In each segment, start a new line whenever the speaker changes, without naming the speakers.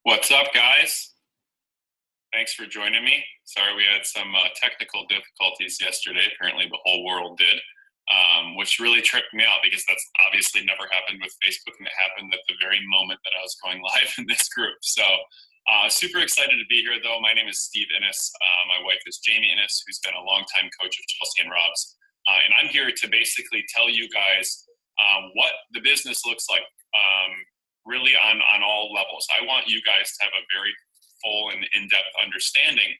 What's up, guys? Thanks for joining me. Sorry, we had some technical difficulties yesterday. Apparently, the whole world did, which really tripped me out because that's obviously never happened with Facebook, and it happened at the very moment that I was going live in this group. So, super excited to be here, though. My name is Steve Innis. My wife is Jamie Innis, who's been a longtime coach of Chelsea and Rob's. And I'm here to basically tell you guys what the business looks like. Really on all levels. I want you guys to have a very full and in-depth understanding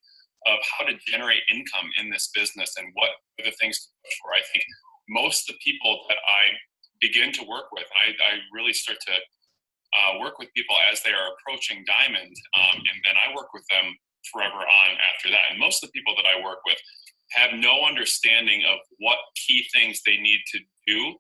of how to generate income in this business and what are the things to push for. I think most of the people that I begin to work with, I really start to work with people as they are approaching Diamond, and then I work with them forever on after that. And most of the people that I work with have no understanding of what key things they need to do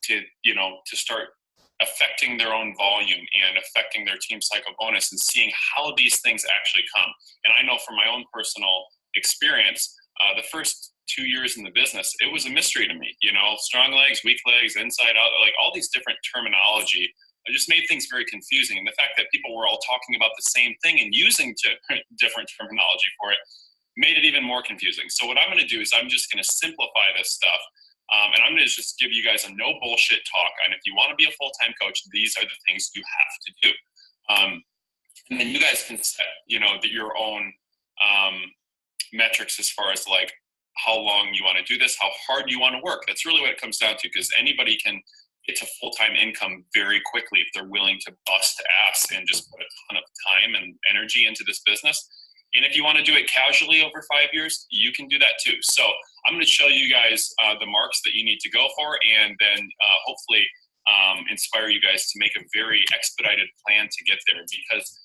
to start affecting their own volume and affecting their team cycle bonus and seeing how these things actually come. And I know from my own personal experience, the first 2 years in the business, it was a mystery to me, strong legs, weak legs, inside out, like all these different terminology. It just made things very confusing. And the fact that people were all talking about the same thing and using different terminology for it made it even more confusing. So what I'm going to do is I'm just going to simplify this stuff. And I'm going to just give you guys a no bullshit talk. And if you want to be a full-time coach, these are the things you have to do. And then you guys can set, your own metrics as far as like how long you want to do this, how hard you want to work. That's really what it comes down to, because anybody can get to full-time income very quickly if they're willing to bust ass and just put a ton of time and energy into this business. And if you want to do it casually over 5 years, you can do that too. So I'm going to show you guys the marks that you need to go for, and then hopefully inspire you guys to make a very expedited plan to get there, because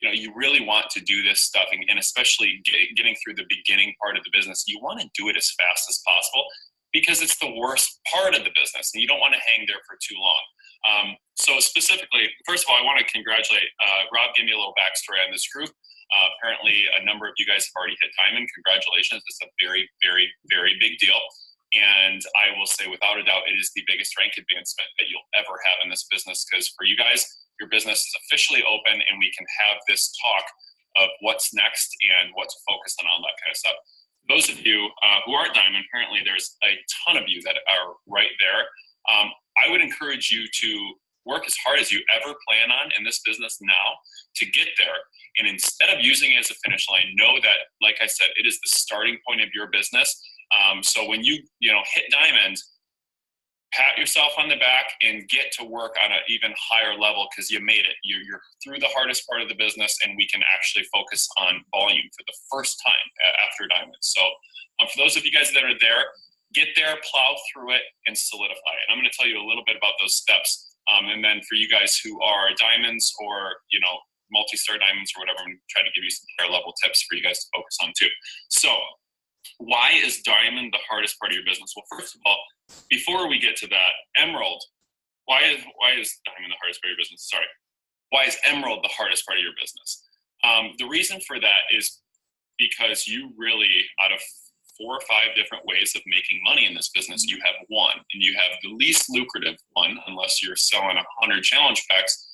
you really want to do this stuff, and especially getting through the beginning part of the business, you want to do it as fast as possible, because it's the worst part of the business and you don't want to hang there for too long. So specifically, first of all, I want to congratulate Rob. Gave me a little backstory on this group. Apparently, a number of you guys have already hit Diamond. Congratulations. It's a very, very, very big deal. And I will say, without a doubt, it is the biggest rank advancement that you'll ever have in this business, because for you guys, your business is officially open and we can have this talk of what's next and what to focus on, all that kind of stuff. Those of you who aren't Diamond, apparently there's a ton of you that are right there. I would encourage you to work as hard as you ever plan on in this business now to get there. And instead of using it as a finish line, know that, like I said, it is the starting point of your business. So when you hit Diamond, pat yourself on the back and get to work on an even higher level, because you made it. You're through the hardest part of the business, and we can actually focus on volume for the first time after Diamond. So for those of you guys that are there, get there, plow through it, and solidify it. And I'm going to tell you a little bit about those steps. And then for you guys who are diamonds or, multi-star diamonds or whatever, I'm going to try to give you some higher level tips for you guys to focus on too. So why is Diamond the hardest part of your business? Well, first of all, before we get to that, Emerald, why is Diamond the hardest part of your business? Sorry. Why is Emerald the hardest part of your business? The reason for that is because you really, out of 4 or 5 different ways of making money in this business, you have one, and you have the least lucrative one, unless you're selling 100 challenge packs.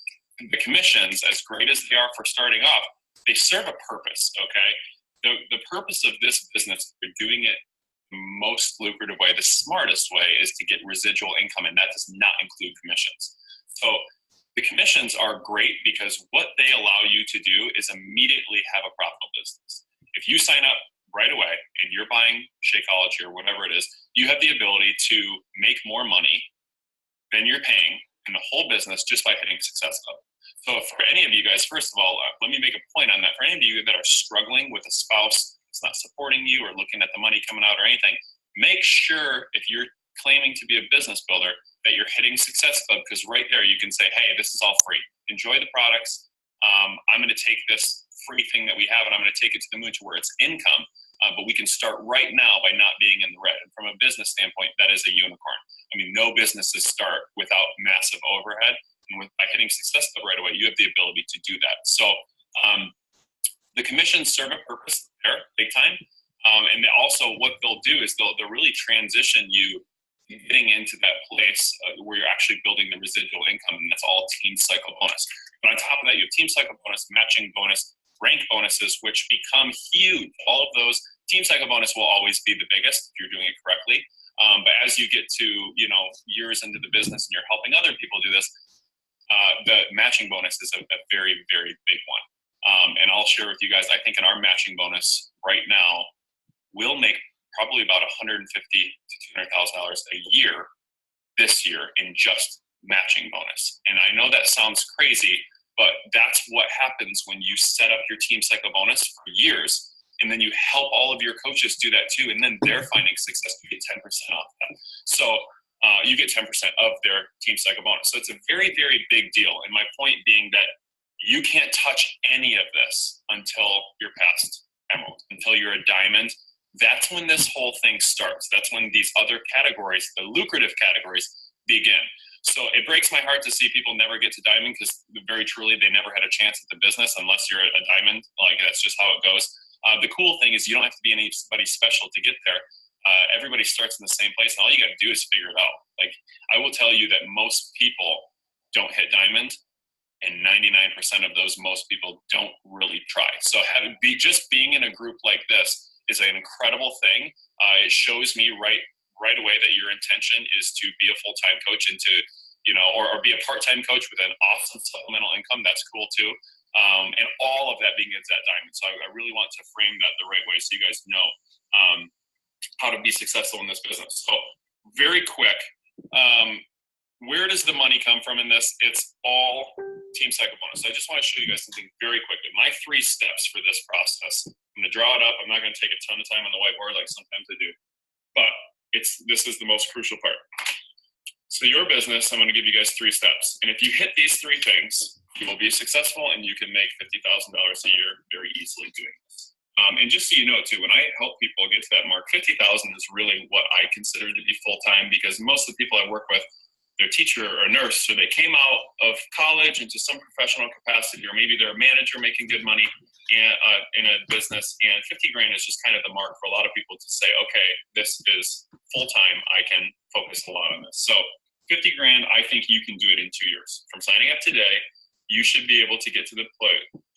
The commissions, as great as they are for starting off, they serve a purpose, okay? The purpose of this business, for doing it the most lucrative way, the smartest way, is to get residual income, and that does not include commissions. So the commissions are great because what they allow you to do is immediately have a profitable business. If you sign up right away and you're buying Shakeology or whatever it is, you have the ability to make more money than you're paying in the whole business just by hitting Success Club. So for any of you guys, first of all, let me make a point on that. For any of you that are struggling with a spouse that's not supporting you or looking at the money coming out or anything, make sure, if you're claiming to be a business builder, that you're hitting Success Club, because right there you can say, hey, this is all free. Enjoy the products. I'm going to take this free thing that we have and I'm going to take it to the moon to where it's income. But we can start right now by not being in the red. And from a business standpoint, that is a unicorn. I mean, no businesses start without massive overhead. And by hitting Success Club right away, you have the ability to do that. So the commissions serve a purpose there, big time. And also what they'll do is they'll really transition you getting into that place where you're actually building the residual income, and that's all team cycle bonus. But on top of that, you have team cycle bonus, matching bonus, rank bonuses, which become huge. All of those, team cycle bonus will always be the biggest if you're doing it correctly. But as you get to, years into the business and you're helping other people do this, the matching bonus is a very, very big one. And I'll share with you guys, I think in our matching bonus right now, we'll make probably about $150,000 to $200,000 a year this year in just matching bonus. And I know that sounds crazy, but that's what happens when you set up your team cycle bonus for years, and then you help all of your coaches do that too, and then they're finding success. You get 10% off that. So you get 10% of their team cycle bonus. So it's a very, very big deal. And my point being that you can't touch any of this until you're past emerald, until you're a diamond. That's when this whole thing starts. That's when these other categories, the lucrative categories, begin. So it breaks my heart to see people never get to diamond, because very truly they never had a chance at the business unless you're a diamond. Like, that's just how it goes. The cool thing is you don't have to be anybody special to get there. Everybody starts in the same place, and all you got to do is figure it out. Like, I will tell you that most people don't hit diamond, and 99% of those most people don't really try. So just being in a group like this is an incredible thing. It shows me right away that your intention is to be a full-time coach and to, or be a part-time coach with an awesome supplemental income. That's cool too. And all of that begins at diamond. So I really want to frame that the right way so you guys know how to be successful in this business. So very quick, where does the money come from in this? It's all team cycle bonus. So I just want to show you guys something very quickly. My 3 steps for this process. I'm going to draw it up. I'm not going to take a ton of time on the whiteboard like sometimes I do, but this is the most crucial part. So your business, I'm going to give you guys 3 steps. And if you hit these 3 things, you will be successful and you can make $50,000 a year very easily doing this. And just so you know too, when I help people get to that mark, 50,000 is really what I consider to be full-time, because most of the people I work with, they're a teacher or a nurse, so they came out of college into some professional capacity, or maybe they're a manager making good money in a business, and 50 grand is just kind of the mark for a lot of people to say, okay, this is full-time, I can focus a lot on this. So 50 grand, I think you can do it in 2 years. From signing up today, you should be able to get to the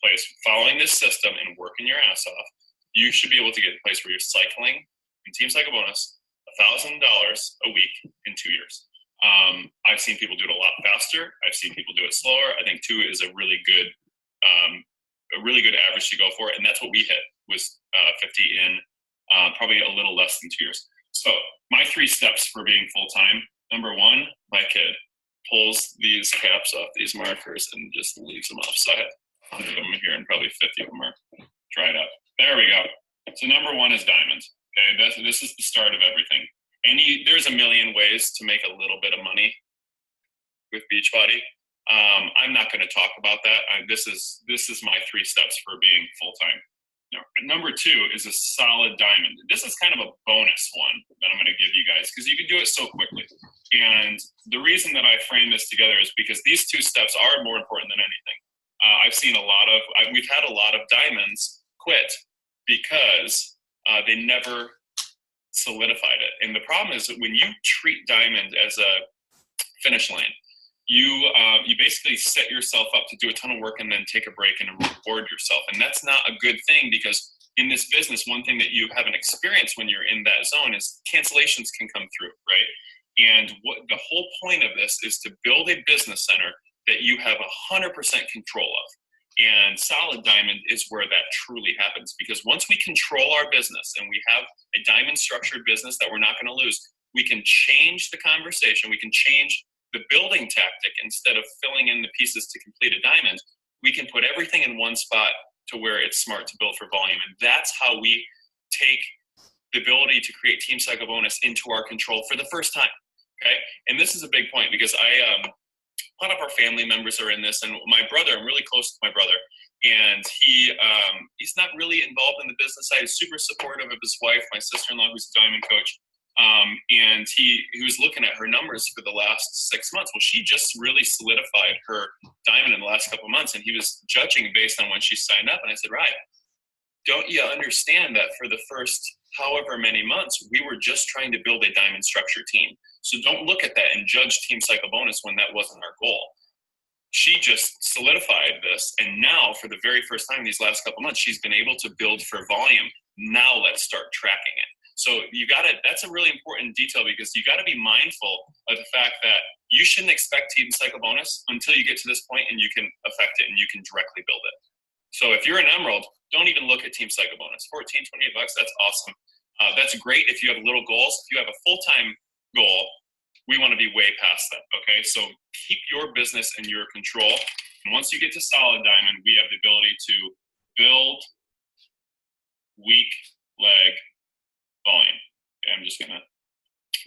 place, following this system and working your ass off, you should be able to get to the place where you're cycling in team cycle bonus $1,000 a week in 2 years. I've seen people do it a lot faster. I've seen people do it slower. I think 2 is a really good average to go for, and that's what we hit, was 50 in probably a little less than 2 years. So my 3 steps for being full-time: number 1, my kid pulls these caps off these markers and just leaves them off. So I have 100 of them here, and probably 50 of them are dried up. There we go. So number 1 is diamond. Okay, this is the start of everything. There's a million ways to make a little bit of money with Beachbody. I'm not going to talk about that. This is my 3 steps for being full-time. Number 2 is a solid diamond. This is kind of a bonus one that I'm going to give you guys, because you can do it so quickly. And the reason that I frame this together is because these 2 steps are more important than anything. We've had a lot of diamonds quit because they never solidified it. And the problem is that when you treat diamond as a finish line, you basically set yourself up to do a ton of work and then take a break and reward yourself. And that's not a good thing, because in this business, one thing that you haven't experienced when you're in that zone is cancellations can come through, right? And what the whole point of this is to build a business center that you have 100% control of. And solid diamond is where that truly happens, because once we control our business and we have a diamond structured business that we're not going to lose, we can change the conversation. We can change the building tactic. Instead of filling in the pieces to complete a diamond, we can put everything in one spot to where it's smart to build for volume. And that's how we take the ability to create team cycle bonus into our control for the first time. Okay. And this is a big point, because a lot of our family members are in this, and my brother, I'm really close to my brother, and he's not really involved in the business side. He's super supportive of his wife, my sister-in-law, who's a diamond coach. And he was looking at her numbers for the last 6 months. Well, she just really solidified her diamond in the last couple of months, and he was judging based on when she signed up. And I said, Ryan, don't you understand that for the first however many months, we were just trying to build a diamond structure team? So don't look at that and judge team cycle bonus when that wasn't our goal. she just solidified this. And now for the very first time these last couple months, she's been able to build for volume. Now let's start tracking it. So that's a really important detail, because you got to be mindful of the fact that you shouldn't expect Team Cycle Bonus until you get to this point and you can affect it and you can directly build it. So if you're an Emerald, don't even look at Team Cycle Bonus. 14, 28 bucks, that's awesome. That's great if you have little goals. If you have a full-time goal, we want to be way past that, okay? So keep your business in your control. And once you get to Solid Diamond, we have the ability to build weak leg volume. Okay, I'm just going to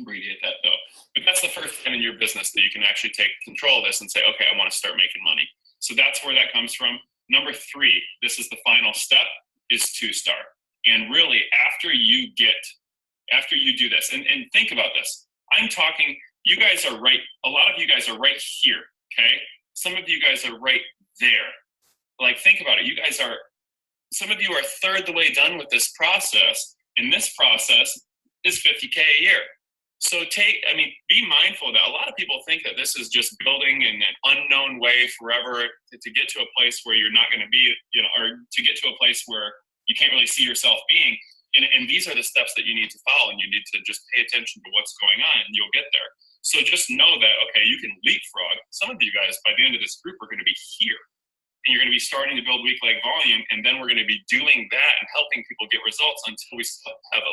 abbreviate that though. But that's the first time in your business that you can actually take control of this and say, okay, I want to start making money. So that's where that comes from. Number 3, this is the final step, is 2-star. And really, after you do this, and think about this, I'm talking, you guys are right, a lot of you guys are right here, okay? Some of you guys are right there. Like, think about it. Some of you are third the way done with this process, and this process is $50K a year. So be mindful that a lot of people think that this is just building in an unknown way forever to get to a place where you're not going to be, or to get to a place where you can't really see yourself being. And these are the steps that you need to follow, and you need to just pay attention to what's going on, and you'll get there. So just know that, okay, you can leapfrog. Some of you guys, by the end of this group, are going to be here. And you're going to be starting to build weak leg volume, and then we're going to be doing that and helping people get results until we have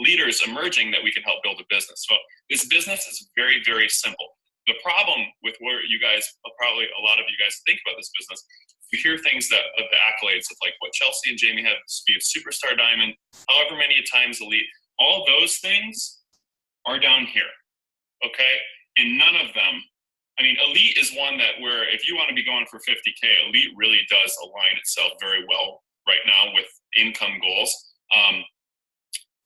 leaders emerging that we can help build a business. So this business is very, very simple. The problem with where you guys, probably a lot of you guys think about this business, you hear things of the accolades of like what Chelsea and Jamie have, be a superstar diamond, however many times elite, all those things are down here, okay? And none of them, elite is one that where if you want to be going for 50K, elite really does align itself very well right now with income goals.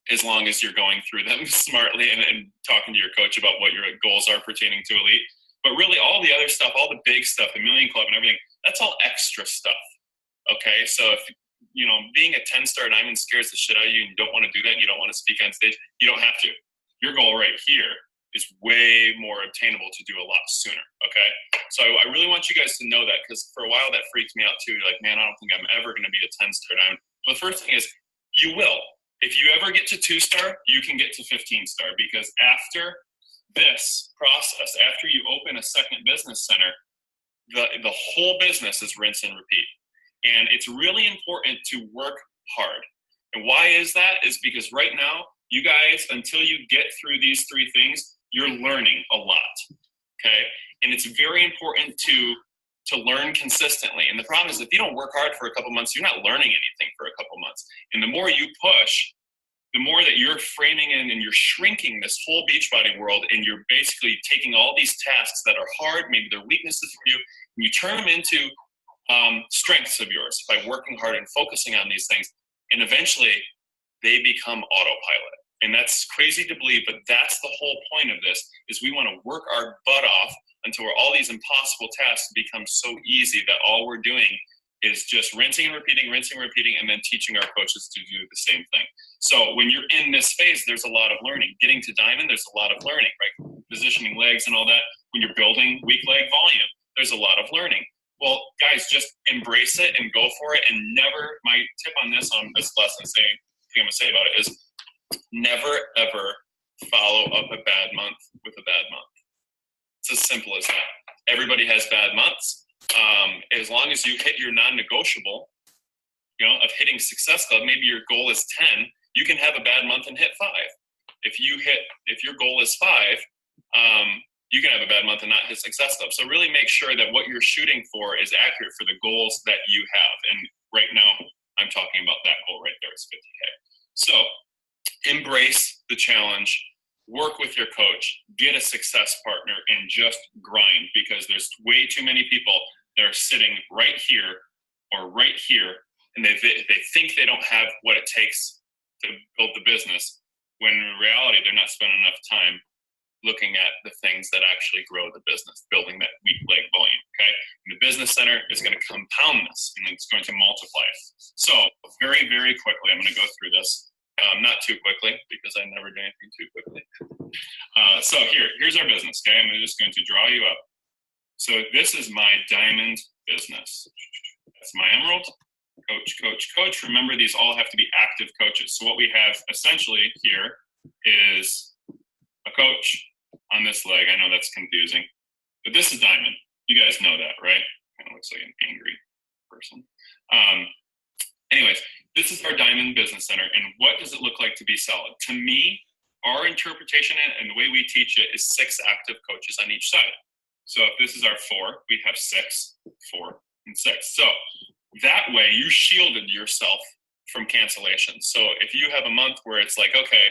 As long as you're going through them smartly and talking to your coach about what your goals are pertaining to elite. But really all the other stuff, all the big stuff, the Million Club and everything, that's all extra stuff, okay? So if, being a 10-star diamond scares the shit out of you and you don't want to do that and you don't want to speak on stage, you don't have to. Your goal right here is way more obtainable to do a lot sooner, okay? So I really want you guys to know that, because for a while that freaked me out too. You're like, man, I don't think I'm ever going to be a 10-star diamond. Well, the first thing is you will. If you ever get to 2-star, you can get to 15-star, because after this process, after you open a second business center, the whole business is rinse and repeat. And it's really important to work hard. And why is that? Is because right now, you guys, until you get through these 3 things, you're learning a lot, okay? And it's very important to learn consistently. And the problem is if you don't work hard for a couple months, you're not learning anything for a couple months. And the more you push, the more that you're framing in and you're shrinking this whole Beachbody world, and you're basically taking all these tasks that are hard, maybe they're weaknesses for you, and you turn them into strengths of yours by working hard and focusing on these things. And eventually they become autopilot. And that's crazy to believe, but that's the whole point of this, is we want to work our butt off until all these impossible tasks become so easy that all we're doing is just rinsing and repeating, and then teaching our coaches to do the same thing. So when you're in this phase, there's a lot of learning. Getting to diamond, there's a lot of learning, right? Positioning legs and all that. When you're building weak leg volume, there's a lot of learning. Well, guys, just embrace it and go for it. And never, my tip on this lesson, thing I'm going to say about it is never, ever follow up a bad month with a bad month. It's as simple as that. Everybody has bad months. As long as you hit your non-negotiable, of hitting Success Club, maybe your goal is 10, you can have a bad month and hit 5. If your goal is 5, you can have a bad month and not hit Success Club. So really make sure that what you're shooting for is accurate for the goals that you have. And right now, I'm talking about that goal right there. It's 50K. So embrace the challenge, work with your coach, get a success partner, and just grind, because there's way too many people that are sitting right here or right here, and they think they don't have what it takes to build the business, when in reality, they're not spending enough time looking at the things that actually grow the business, building that weak leg volume, okay? And the business center is going to compound this, and it's going to multiply it. So very, very quickly, I'm going to go through this. Not too quickly, because I never do anything too quickly. So here's our business, okay? I'm just going to draw you up. So this is my diamond business. That's my emerald. Coach, coach, coach. Remember, these all have to be active coaches. So what we have essentially here is a coach on this leg. I know that's confusing, but this is diamond. You guys know that, right? Kind of looks like an angry person. Anyways, this is our diamond business center. And what does it look like to be solid? To me, our interpretation and the way we teach it is 6 active coaches on each side. So if this is our 4, we'd have 6, 4, and 6. So that way you shielded yourself from cancellation. So if you have a month where it's like, okay,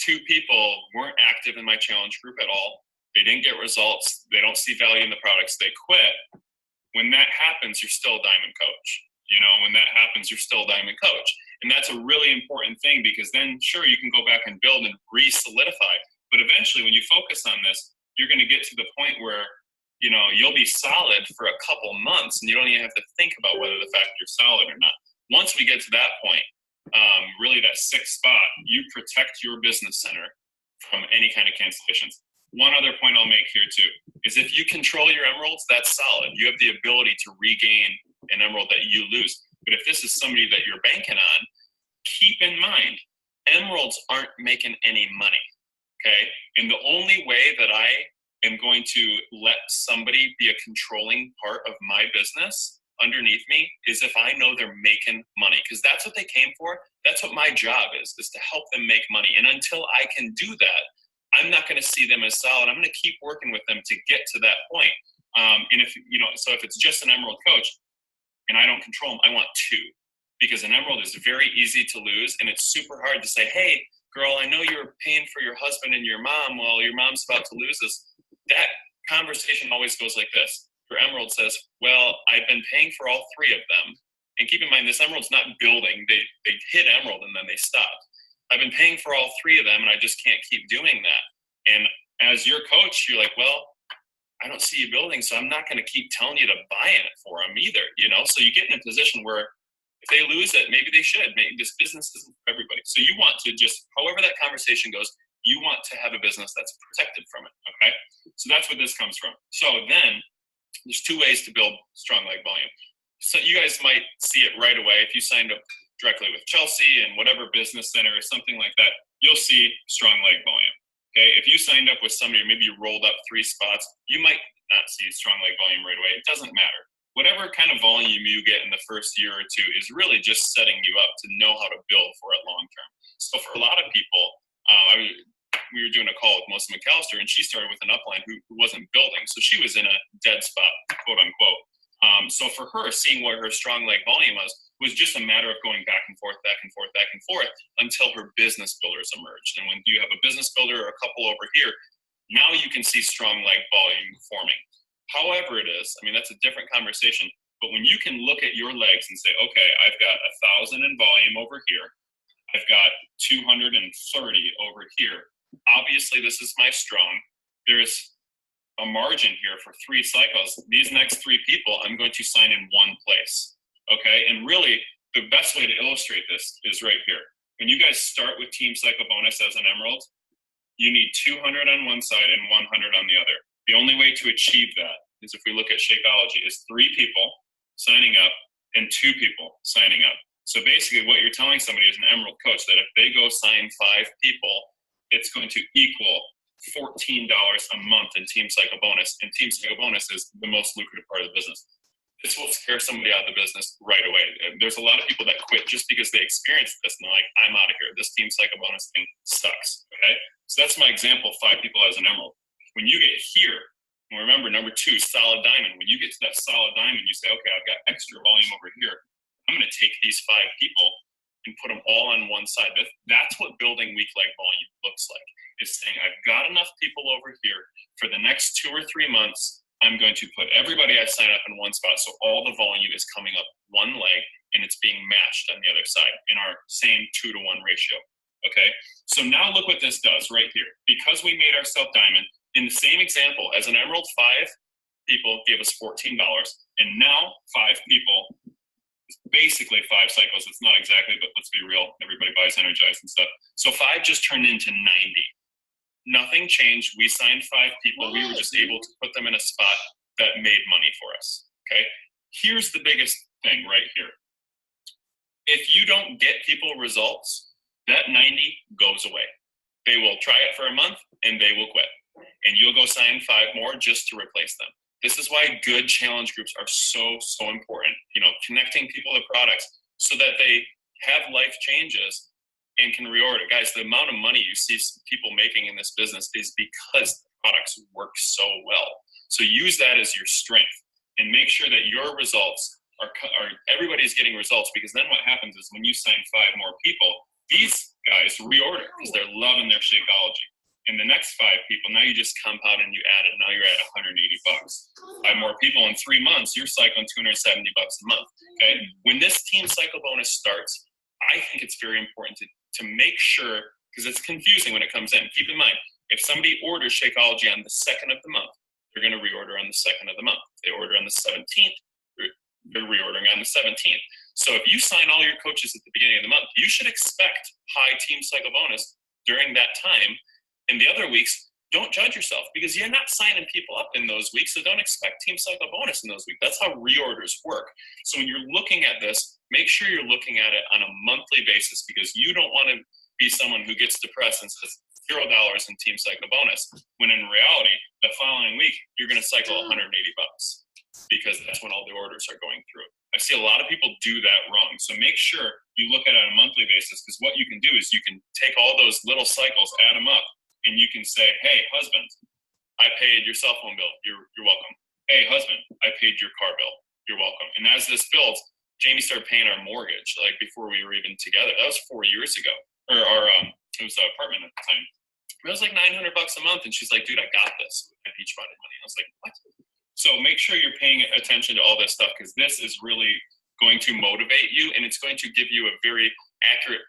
2 people weren't active in my challenge group at all, they didn't get results, they don't see value in the products, they quit. When that happens, you're still a diamond coach. You know, when that happens, you're still a diamond coach. And that's a really important thing, because then, sure, you can go back and build and re-solidify. But eventually, when you focus on this, you're going to get to the point where, you know, you'll be solid for a couple months and you don't even have to think about whether the fact you're solid or not. Once we get to that point, really that 6th spot, you protect your business center from any kind of cancellations. One other point I'll make here too is if you control your emeralds, that's solid. You have the ability to regain an emerald that you lose. But if this is somebody that you're banking on, keep in mind, emeralds aren't making any money, okay? And the only way that I am going to let somebody be a controlling part of my business underneath me is if I know they're making money, because that's what they came for. That's what my job is to help them make money. And until I can do that, I'm not going to see them as solid. I'm going to keep working with them to get to that point. And if, you know, so if it's just an emerald coach, and I don't control them, I want 2, because an emerald is very easy to lose, and it's super hard to say, hey, girl, I know you're paying for your husband and your mom while your mom's about to lose this. That conversation always goes like this. Your emerald says, well, I've been paying for all 3 of them. And keep in mind, this emerald's not building. They hit emerald and then they stop. I've been paying for all 3 of them, and I just can't keep doing that. And as your coach, you're like, well, I don't see you building, so I'm not going to keep telling you to buy in it for them either, you know? So you get in a position where if they lose it, maybe they should. Maybe this business isn't for everybody. So you want to just, however that conversation goes, you want to have a business that's protected from it, okay? So that's what this comes from. So then there's 2 ways to build strong leg volume. So you guys might see it right away. If you signed up directly with Chelsea and whatever business center or something like that, you'll see strong leg volume. Okay, if you signed up with somebody, or maybe you rolled up 3 spots, you might not see strong leg volume right away. It doesn't matter. Whatever kind of volume you get in the first year or 2 is really just setting you up to know how to build for it long term. So for a lot of people, we were doing a call with Melissa McAllister, and she started with an upline who wasn't building. So she was in a dead spot, quote unquote. So for her, seeing what her strong leg volume was just a matter of going back and forth, back and forth, back and forth until her business builders emerged. And when you have a business builder or a couple over here, now you can see strong leg volume forming. However it is, I mean, that's a different conversation. But when you can look at your legs and say, okay, I've got 1,000 in volume over here. I've got 230 over here. Obviously, this is my strong. There's a margin here for 3 cycles. These next 3 people, I'm going to sign in one place. Okay, and really the best way to illustrate this is right here. When you guys start with Team Cycle Bonus as an emerald, you need 200 on one side and 100 on the other. The only way to achieve that is if we look at Shakeology, is 3 people signing up and 2 people signing up. So basically what you're telling somebody as an emerald coach that if they go sign 5 people, it's going to equal $14 a month in Team Cycle Bonus. And Team Cycle Bonus is the most lucrative part of the business. This will scare somebody out of the business right away. There's a lot of people that quit just because they experienced this and they're like, I'm out of here. This Team Cycle Bonus thing sucks, okay? So that's my example, 5 people as an emerald. When you get here, and remember, number 2, solid diamond. When you get to that solid diamond, you say, okay, I've got extra volume over here. I'm going to take these 5 people and put them all on one side. That's what building weak leg volume looks like. It's saying, I've got enough people over here for the next 2 or 3 months. I'm going to put everybody I sign up in one spot, so all the volume is coming up one leg, and it's being matched on the other side in our same 2-to-1 ratio, okay? So now look what this does right here. Because we made ourselves diamond, in the same example, as an emerald, 5 people gave us $14, and now 5 people, basically 5 cycles, it's not exactly, but let's be real, everybody buys Energize and stuff. So 5 just turned into 90. Nothing changed. We signed 5 people. We were just able to put them in a spot that made money for us. Okay. Here's the biggest thing right here. If you don't get people results, that 90 goes away. They will try it for a month and they will quit. And you'll go sign 5 more just to replace them. This is why good challenge groups are so, so important. Connecting people to products so that they have life changes and can reorder. Guys, the amount of money you see people making in this business is because the products work so well. So use that as your strength and make sure that your results are everybody's getting results, because then what happens is when you sign 5 more people, these guys reorder because they're loving their Shakeology. And the next 5 people, now you just compound and you add it. Now you're at $180. 5 more people in 3 months, you're cycling $270 a month. Okay. When this team cycle bonus starts, I think it's very important to make sure, because it's confusing when it comes in. Keep in mind, if somebody orders Shakeology on the 2nd of the month, they're going to reorder on the 2nd of the month. If they order on the 17th, they're reordering on the 17th. So if you sign all your coaches at the beginning of the month, you should expect high team cycle bonus during that time. And the other weeks, don't judge yourself, because you're not signing people up in those weeks. So don't expect team cycle bonus in those weeks. That's how reorders work. So when you're looking at this, make sure you're looking at it on a monthly basis, because you don't want to be someone who gets depressed and says $0 in team cycle bonus, when in reality, the following week, you're going to cycle $180, because that's when all the orders are going through. I see a lot of people do that wrong. So make sure you look at it on a monthly basis, because what you can do is you can take all those little cycles, add them up, and you can say, hey, husband, I paid your cell phone bill. You're welcome. Hey, husband, I paid your car bill. You're welcome. And as this builds, Jamie started paying our mortgage, like before we were even together. That was 4 years ago. Or it was an apartment at the time. It was like $900 a month. And she's like, dude, I got this with my Beachbody money. I was like, what? So make sure you're paying attention to all this stuff, because this is really going to motivate you, and it's going to give you a very accurate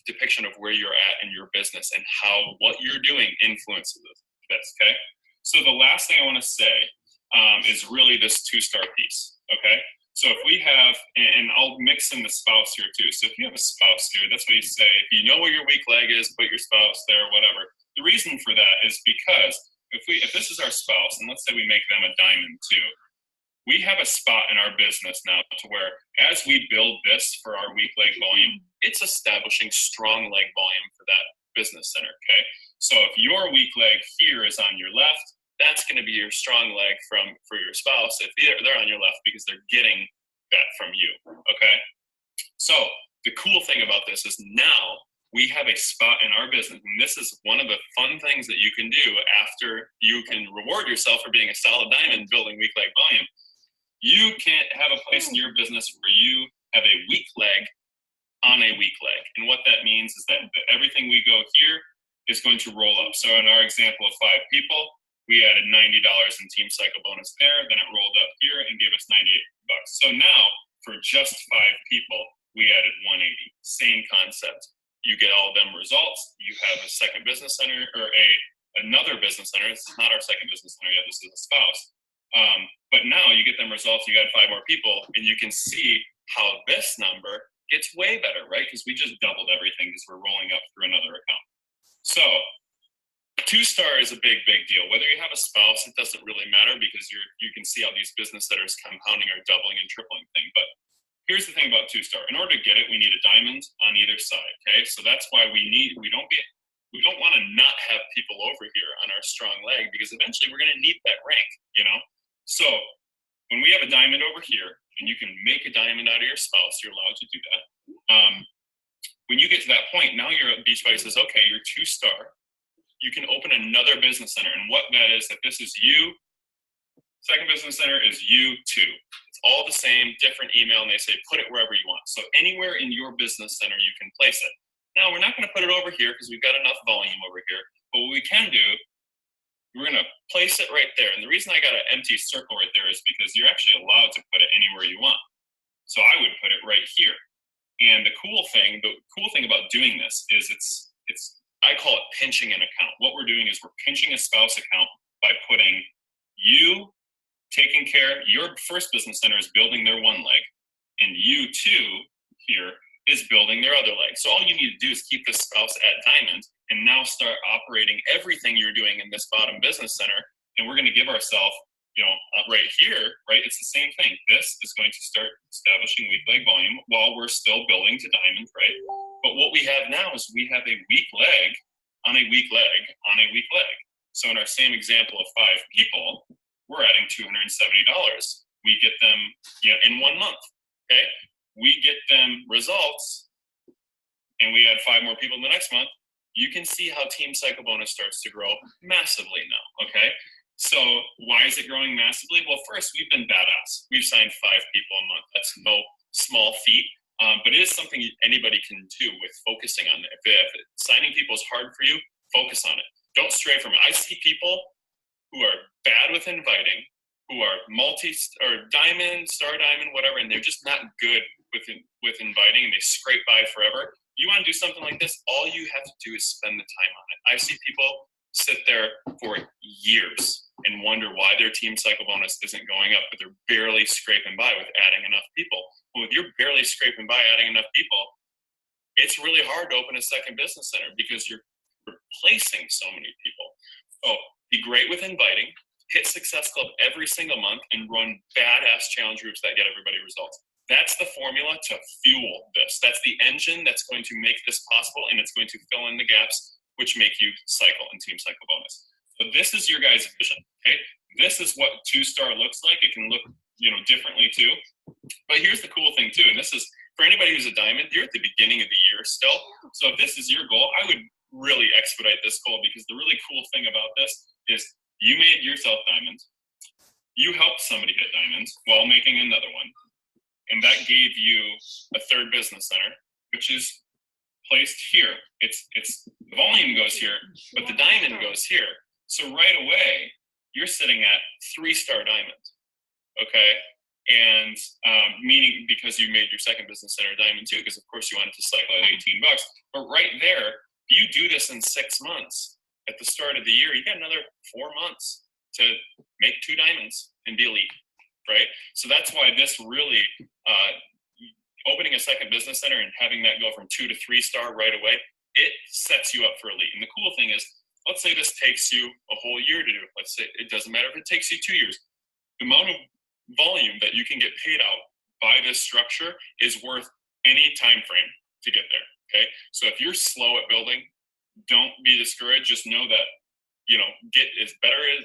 depiction of where you're at in your business and how what you're doing influences this. Okay. So the last thing I want to say is really this 2-star piece. Okay. So if we have, and I'll mix in the spouse here too. So if you have a spouse here, that's what you say. If you know where your weak leg is, put your spouse there, whatever. The reason for that is because if this is our spouse, and let's say we make them a diamond too, we have a spot in our business now to where, as we build this for our weak leg volume, it's establishing strong leg volume for that business center. Okay. So if your weak leg here is on your left, that's going to be your strong leg for your spouse if they're on your left, because they're getting that from you. Okay. So the cool thing about this is now we have a spot in our business, and this is one of the fun things that you can do after you can reward yourself for being a solid diamond building weak leg volume. You can't have a place in your business where you have a weak leg on a weak leg. And what that means is that everything we go here is going to roll up. So in our example of 5 people, we added $90 in team cycle bonus there. Then it rolled up here and gave us $98. So now for just 5 people, we added 180. Same concept. You get all them results. You have a second business center, or another business center. This is not our second business center yet. This is a spouse. But now you get them results. You add 5 more people, and you can see how this number gets way better, right? Because we just doubled everything because we're rolling up through another account. So 2-star is a big, big deal. Whether you have a spouse, it doesn't really matter, because you can see how these business centers compounding are doubling and tripling thing. But here's the thing about 2-star. In order to get it, we need a diamond on either side. Okay, so that's why we don't want to not have people over here on our strong leg, because eventually we're going to need that rank. So when we have a diamond over here, and you can make a diamond out of your spouse, you're allowed to do that. When you get to that point, now your Beachbody says, okay, you're 2-star. You can open another business center. And what that is, that this is you. Second business center is you too. It's all the same, different email, and they say put it wherever you want. So anywhere in your business center, you can place it. Now, we're not going to put it over here because we've got enough volume over here. But what we can do, we're going to place it right there. And the reason I got an empty circle right there is because you're actually allowed to put it anywhere you want. So I would put it right here. And the cool thing about doing this is I call it pinching an account. What we're doing is we're pinching a spouse account by putting you taking care. Your first business center is building their one leg, and you too here is building their other leg. So all you need to do is keep the spouse at diamond, and now start operating everything you're doing in this bottom business center. And we're going to give ourselves right here, right, it's the same thing. This is going to start establishing weak leg volume while we're still building to diamond, right? But what we have now is we have a weak leg on a weak leg on a weak leg. So in our same example of 5 people, we're adding $270. We get them in 1 month, okay? We get them results, and we add 5 more people the next month. You can see how Team Cycle Bonus starts to grow massively now, okay? So why is it growing massively? Well, first, we've been badass. We've signed 5 people a month. That's no small feat, but it is something anybody can do with focusing on it. If signing people is hard for you, focus on it. Don't stray from it. I see people who are bad with inviting, who are diamond, star diamond, whatever, and they're just not good with inviting, and they scrape by forever. You want to do something like this, all you have to do is spend the time on it. I see people sit there for years and wonder why their Team Cycle Bonus isn't going up, but they're barely scraping by with adding enough people. Well, if you're barely scraping by adding enough people, it's really hard to open a second business center because you're replacing so many people. So be great with inviting, hit Success Club every single month, and run badass challenge groups that get everybody results. That's the formula to fuel this. That's the engine that's going to make this possible, and it's going to fill in the gaps which make you cycle and Team Cycle Bonus. So this is your guys' vision, okay? This is what 2-star looks like. It can look, differently too. But here's the cool thing too, and this is for anybody who's a diamond, you're at the beginning of the year still. So if this is your goal, I would really expedite this goal, because the really cool thing about this is you made yourself diamonds. You helped somebody hit diamonds while making another one. And that gave you a 3rd business center, which is placed here. It's the volume goes here, but the diamond goes here. So right away, you're sitting at 3-star diamond, okay? And meaning because you made your 2nd business center diamond too, because of course you wanted to cycle at $18. But right there, you do this in 6 months. At the start of the year, you got another 4 months to make 2 diamonds and be elite, right? So that's why this really, opening a 2nd business center and having that go from 2 to 3-star right away, it sets you up for elite. And the cool thing is, let's say this takes you a whole year to do. Let's say it doesn't matter if it takes you 2 years. The amount of volume that you can get paid out by this structure is worth any time frame to get there, okay? So if you're slow at building, don't be discouraged. Just know that, get better at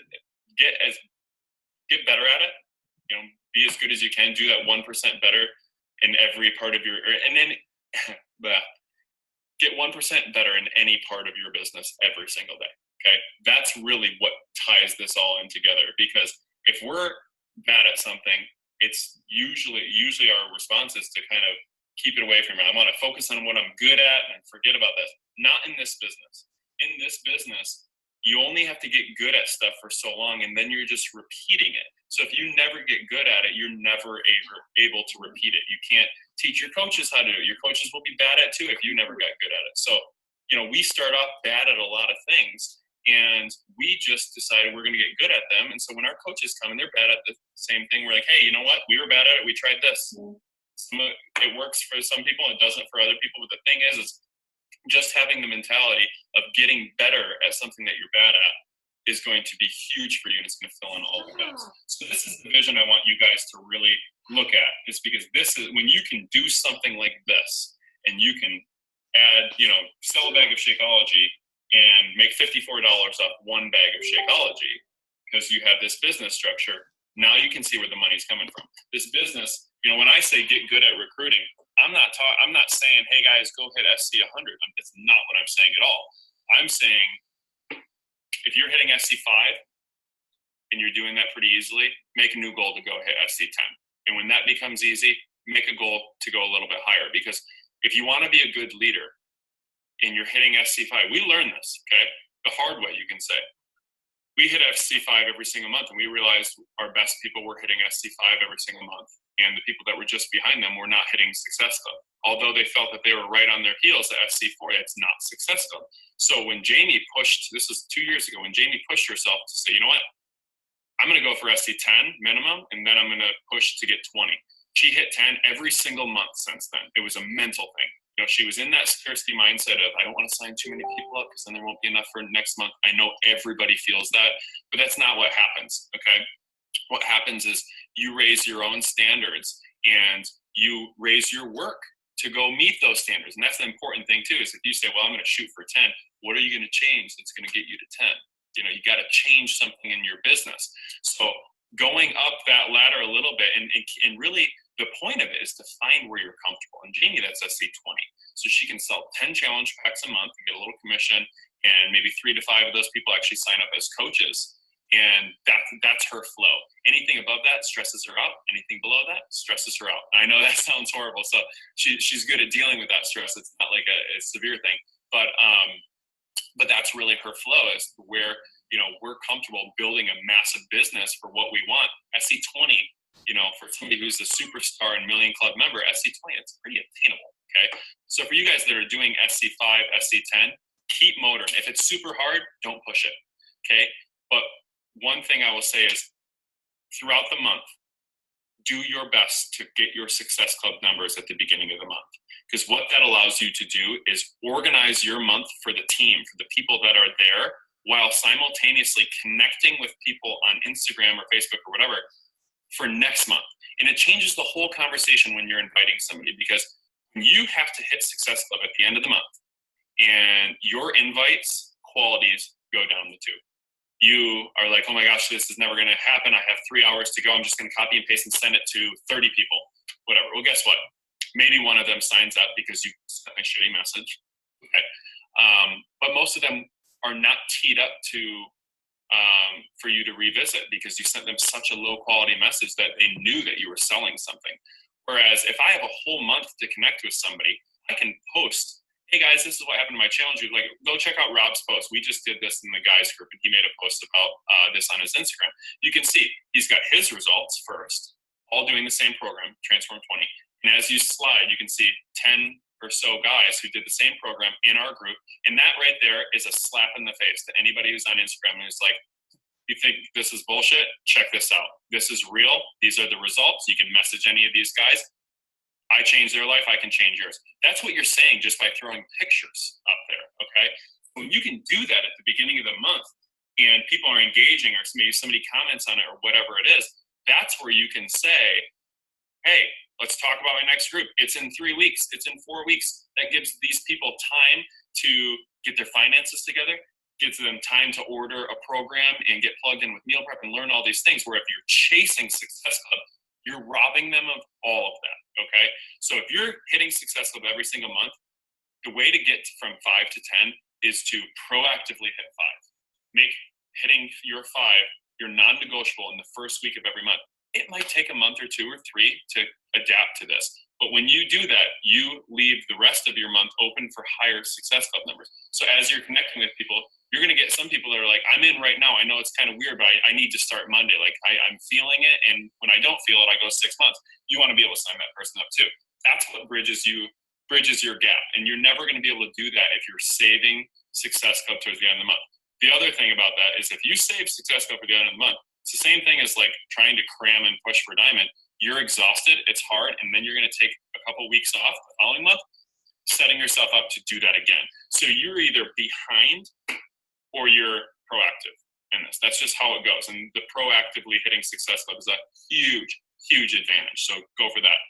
it. Be as good as you can. Do that 1% better in every part of and then get 1% better in any part of your business every single day. Okay, that's really what ties this all in together. Because if we're bad at something, it's usually our response is to kind of keep it away from it. I want to focus on what I'm good at and forget about this. Not in this business. In this business, you only have to get good at stuff for so long, and then you're just repeating it. So if you never get good at it, you're never able to repeat it. You can't teach your coaches how to do it. Your coaches will be bad at it too if you never got good at it. So, we start off bad at a lot of things, and we just decided we're going to get good at them. And so when our coaches come and they're bad at the same thing, we're like, hey, you know what? We were bad at it. We tried this. It works for some people. It doesn't for other people. But the thing is just having the mentality of getting better at something that you're bad at is going to be huge for you, and it's going to fill in all the gaps. So this is the vision I want you guys to really look at, is because this is when you can do something like this, and you can add, sell a bag of Shakeology and make $54 off 1 bag of Shakeology because you have this business structure. Now you can see where the money's coming from. This business, when I say get good at recruiting, I'm not saying, hey guys, go hit SC 100. That's not what I'm saying at all. I'm saying, if you're hitting SC 5 and you're doing that pretty easily, make a new goal to go hit SC 10. And when that becomes easy, make a goal to go a little bit higher. Because if you want to be a good leader and you're hitting SC 5, we learned this, okay? The hard way, you can say. We hit SC 5 every single month, and we realized our best people were hitting SC 5 every single month. And the people that were just behind them were not hitting Success Club. Although they felt that they were right on their heels at SC 4, it's not Success Club. So when Jamie pushed, this was 2 years ago, when Jamie pushed herself to say, you know what, I'm going to go for SC 10 minimum, and then I'm going to push to get 20. She hit 10 every single month since then. It was a mental thing. She was in that scarcity mindset of, I don't want to sign too many people up because then there won't be enough for next month. I know everybody feels that, but that's not what happens, okay? what happens is you raise your own standards and you raise your work to go meet those standards. And that's the important thing too, is if you say, well, I'm going to shoot for 10, what are you going to change that's going to get you to 10? You know, you got to change something in your business. So going up that ladder a little bit, and really the point of it is to find where you're comfortable. And Jamie, that's SC20. So she can sell 10 challenge packs a month and get a little commission, and maybe 3 to 5 of those people actually sign up as coaches. And that's her flow. Anything above that stresses her out. Anything below that stresses her out. And I know that sounds horrible. So she's good at dealing with that stress. It's not like a severe thing, but that's really her flow, is where, you know, we're comfortable building a massive business for what we want. SC20, you know, for somebody who's a superstar and Million Club member, SC20, it's pretty attainable. Okay. So for you guys that are doing SC5, SC10, keep motoring. If it's super hard, don't push it. Okay. But one thing I will say is, throughout the month, do your best to get your Success Club numbers at the beginning of the month. Because what that allows you to do is organize your month for the team, for the people that are there, while simultaneously connecting with people on Instagram or Facebook or whatever for next month. And it changes the whole conversation when you're inviting somebody, because you have to hit Success Club at the end of the month, and your invites qualities go down the tube. You are like, oh my gosh, this is never going to happen. I have 3 hours to go. I'm just going to copy and paste and send it to 30 people, whatever. Well, guess what? Maybe one of them signs up because you sent a shitty message. Okay. But most of them are not teed up to for you to revisit, because you sent them such a low quality message that they knew that you were selling something. Whereas if I have a whole month to connect with somebody, I can post, hey guys, this is what happened to my challenge. Like, go check out Rob's post. We just did this in the guys group, and he made a post about this on his Instagram. You can see he's got his results first, all doing the same program, Transform 20. And as you slide, you can see 10 or so guys who did the same program in our group. And that right there is a slap in the face to anybody who's on Instagram and is like, you think this is bullshit? Check this out. This is real. These are the results. You can message any of these guys. I changed their life, I can change yours. That's what you're saying just by throwing pictures up there, okay? When you can do that at the beginning of the month, and people are engaging, or maybe somebody comments on it or whatever it is, that's where you can say, hey, let's talk about my next group. It's in 3 weeks. It's in 4 weeks. That gives these people time to get their finances together, gives them time to order a program and get plugged in with meal prep and learn all these things, where if you're chasing Success Club, you're robbing them of all of that, okay? So if you're hitting Success Club every single month, the way to get from 5 to 10 is to proactively hit 5. Make hitting your 5 your non-negotiable in the first week of every month. It might take a month or 2 or 3 to adapt to this. But when you do that, you leave the rest of your month open for higher Success Club numbers. So as you're connecting with people, you're going to get some people that are like, I'm in right now. I know it's kind of weird, but I need to start Monday. Like I'm feeling it. And when I don't feel it, I go 6 months. You want to be able to sign that person up too. That's what bridges your gap. And you're never going to be able to do that if you're saving Success Club towards the end of the month. The other thing about that is, if you save Success Club for the end of the month, it's the same thing as like trying to cram and push for Diamond. You're exhausted, it's hard, and then you're going to take a couple weeks off the following month, setting yourself up to do that again. So you're either behind or you're proactive in this. That's just how it goes. And the proactively hitting Success Club is a huge, huge advantage. So go for that.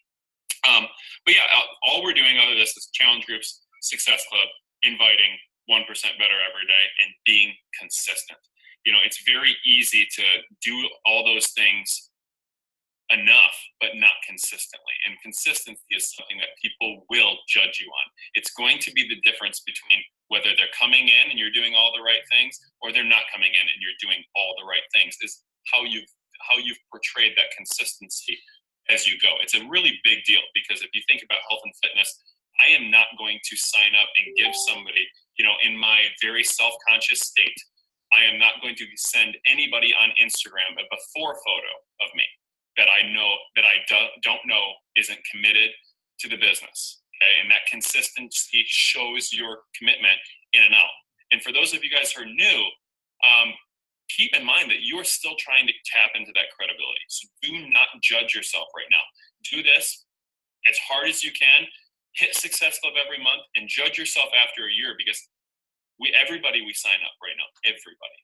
But yeah, all we're doing other than this is challenge groups, Success Club, inviting 1% better every day, and being consistent. You know, it's very easy to do all those things enough, but not consistently. And consistency is something that people will judge you on. It's going to be the difference between whether they're coming in and you're doing all the right things, or they're not coming in and you're doing all the right things, is how you've portrayed that consistency as you go. It's a really big deal, because if you think about health and fitness, I am not going to sign up and give somebody, you know, in my very self-conscious state, I am not going to send anybody on Instagram a before photo of me that I don't know isn't committed to the business. Okay, and that consistency shows your commitment in and out. And for those of you guys who are new, keep in mind that you're still trying to tap into that credibility. So do not judge yourself right now. Do this as hard as you can. Hit Success Club every month and judge yourself after a year, because everybody we sign up right now, everybody,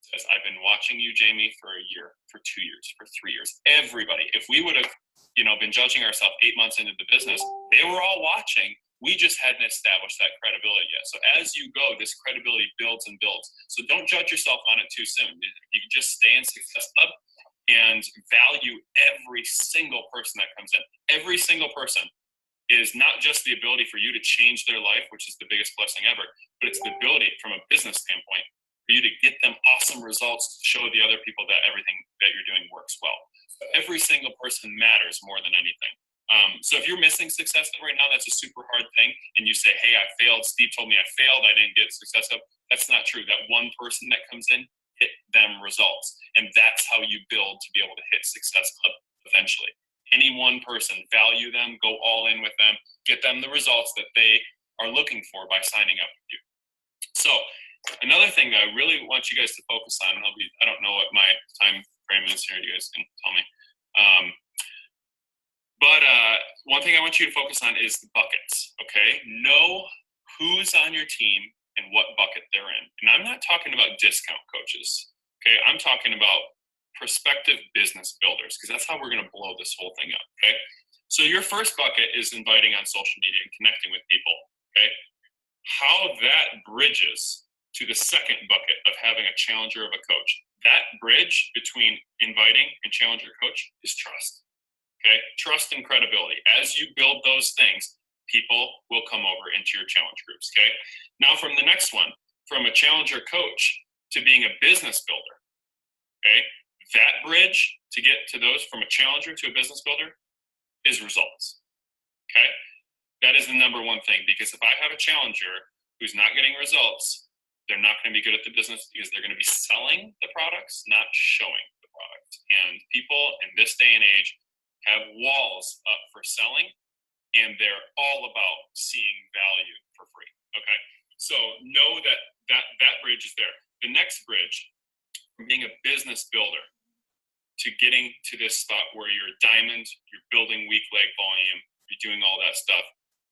says, I've been watching you, Jamie, for a year, for 2 years, for 3 years. Everybody, if we would have, been judging ourselves 8 months into the business, they were all watching. We just hadn't established that credibility yet. So as you go, this credibility builds and builds. So don't judge yourself on it too soon. You can just stay in Success Club and value every single person that comes in. Every single person is not just the ability for you to change their life, which is the biggest blessing ever, but it's the ability from a business standpoint for you to get them awesome results to show the other people that everything that you're doing works well. So every single person matters more than anything. So if you're missing success right now, that's a super hard thing, and you say, hey, I failed, Steve told me I failed, I didn't get success up. That's not true. That one person that comes in, hit them results. And that's how you build to be able to hit Success Club eventually. Any one person, value them, go all in with them, get them the results that they are looking for by signing up with you. So another thing that I really want you guys to focus on, and I don't know what my time frame is here, you guys can tell me. But one thing I want you to focus on is the buckets, okay? Know who's on your team and what bucket they're in. And I'm not talking about discount coaches, okay? I'm talking about prospective business builders, because that's how we're going to blow this whole thing up, okay? So your first bucket is inviting on social media and connecting with people, okay? How that bridges to the second bucket of having a challenger of a coach. That bridge between inviting and challenger coach is trust. Okay, trust and credibility. As you build those things, people will come over into your challenge groups. Okay, now from the next one, from a challenger coach to being a business builder. Okay, that bridge to get to those from a challenger to a business builder is results. Okay, that is the number one thing, because if I have a challenger who's not getting results, they're not going to be good at the business, because they're going to be selling the products, not showing the product. And people in this day and age have walls up for selling, and they're all about seeing value for free. Okay, so know that bridge is there. The next bridge, from being a business builder to getting to this spot where you're a diamond, you're building weak leg volume, you're doing all that stuff,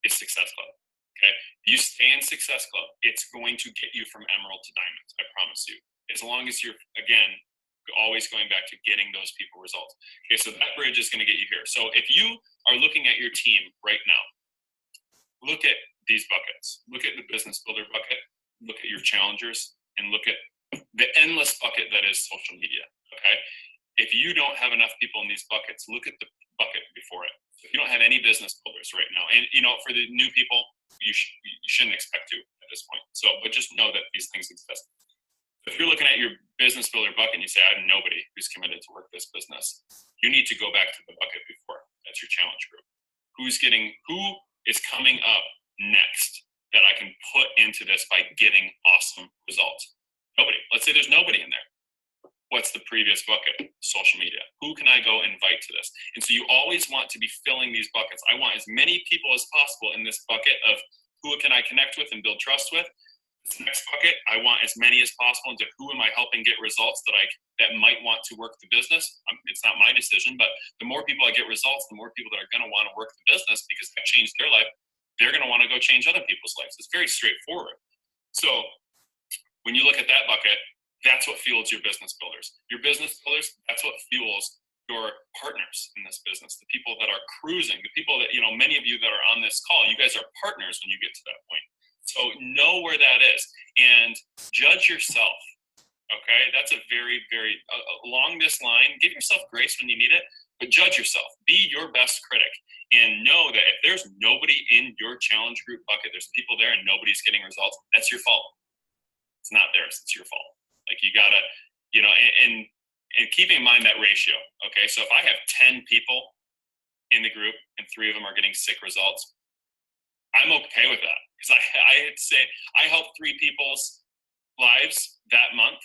is Success Club. Okay, you stay in Success Club, it's going to get you from emerald to diamond. I promise you. As long as you're, again, always going back to getting those people results. Okay, so that bridge is going to get you here. So if you are looking at your team right now, look at these buckets. Look at the business builder bucket, look at your challengers, and look at the endless bucket that is social media. Okay, if you don't have enough people in these buckets, look at the bucket before it. If you don't have any business builders right now, and for the new people, you shouldn't expect to at this point. So, but just know that these things exist. If you're looking at your business builder bucket and you say, I have nobody who's committed to work this business, you need to go back to the bucket before. That's your challenge group. Who is coming up next that I can put into this by getting awesome results? Nobody. Let's say there's nobody in there. What's the previous bucket? Social media. Who can I go invite to this? And so you always want to be filling these buckets. I want as many people as possible in this bucket of who can I connect with and build trust with. This next bucket, I want as many as possible into who am I helping get results that might want to work the business. It's not my decision, but the more people I get results, the more people that are going to want to work the business, because I changed their life, they're going to want to go change other people's lives. It's very straightforward. So when you look at that bucket, that's what fuels your business builders. Your business builders, that's what fuels your partners in this business, the people that are cruising, the people that, many of you that are on this call, you guys are partners when you get to that point. So know where that is and judge yourself. Okay, that's a very, very along this line. Give yourself grace when you need it, but judge yourself. Be your best critic, and know that if there's nobody in your challenge group bucket, there's people there and nobody's getting results, that's your fault. It's not theirs. It's your fault. Like, you gotta, and keeping in mind that ratio. Okay, so if I have 10 people in the group and 3 of them are getting sick results, I'm okay with that, because I had to say I helped 3 people's lives that month,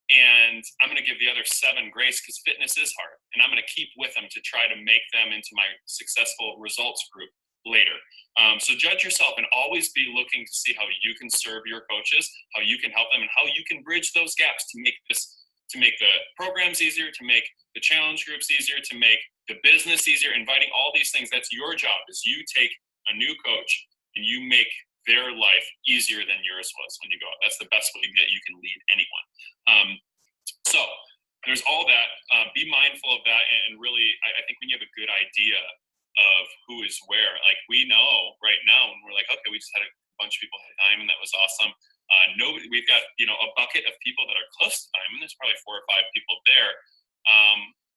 and I'm going to give the other 7 grace, because fitness is hard, and I'm going to keep with them to try to make them into my successful results group later. So judge yourself and always be looking to see how you can serve your coaches, how you can help them, and how you can bridge those gaps to make the programs easier, to make the challenge groups easier, to make the business easier. Inviting all these things, that's your job. Is you take a new coach and you make their life easier than yours was when you go out. That's the best way that you can lead anyone. So there's all that. Be mindful of that, and really, I think when you have a good idea of who is where, like we know right now, and we're like, okay, we just had a bunch of people hit diamond, that was awesome. Nobody, we've got a bucket of people that are close to diamond. There's probably 4 or 5 people there,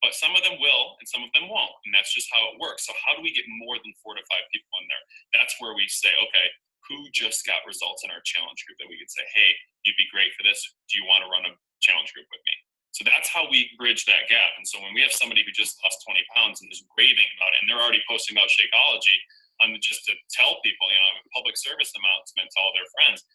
but some of them will, and some of them won't, and that's just how it works. So how do we get more than 4 to 5 people in there? That's where we say, okay, who just got results in our challenge group that we could say, hey, you'd be great for this. Do you want to run a challenge group with me? So that's how we bridge that gap. And so when we have somebody who just lost 20 pounds and is raving about it, and they're already posting about Shakeology, just to tell people, public service announcement to all their friends,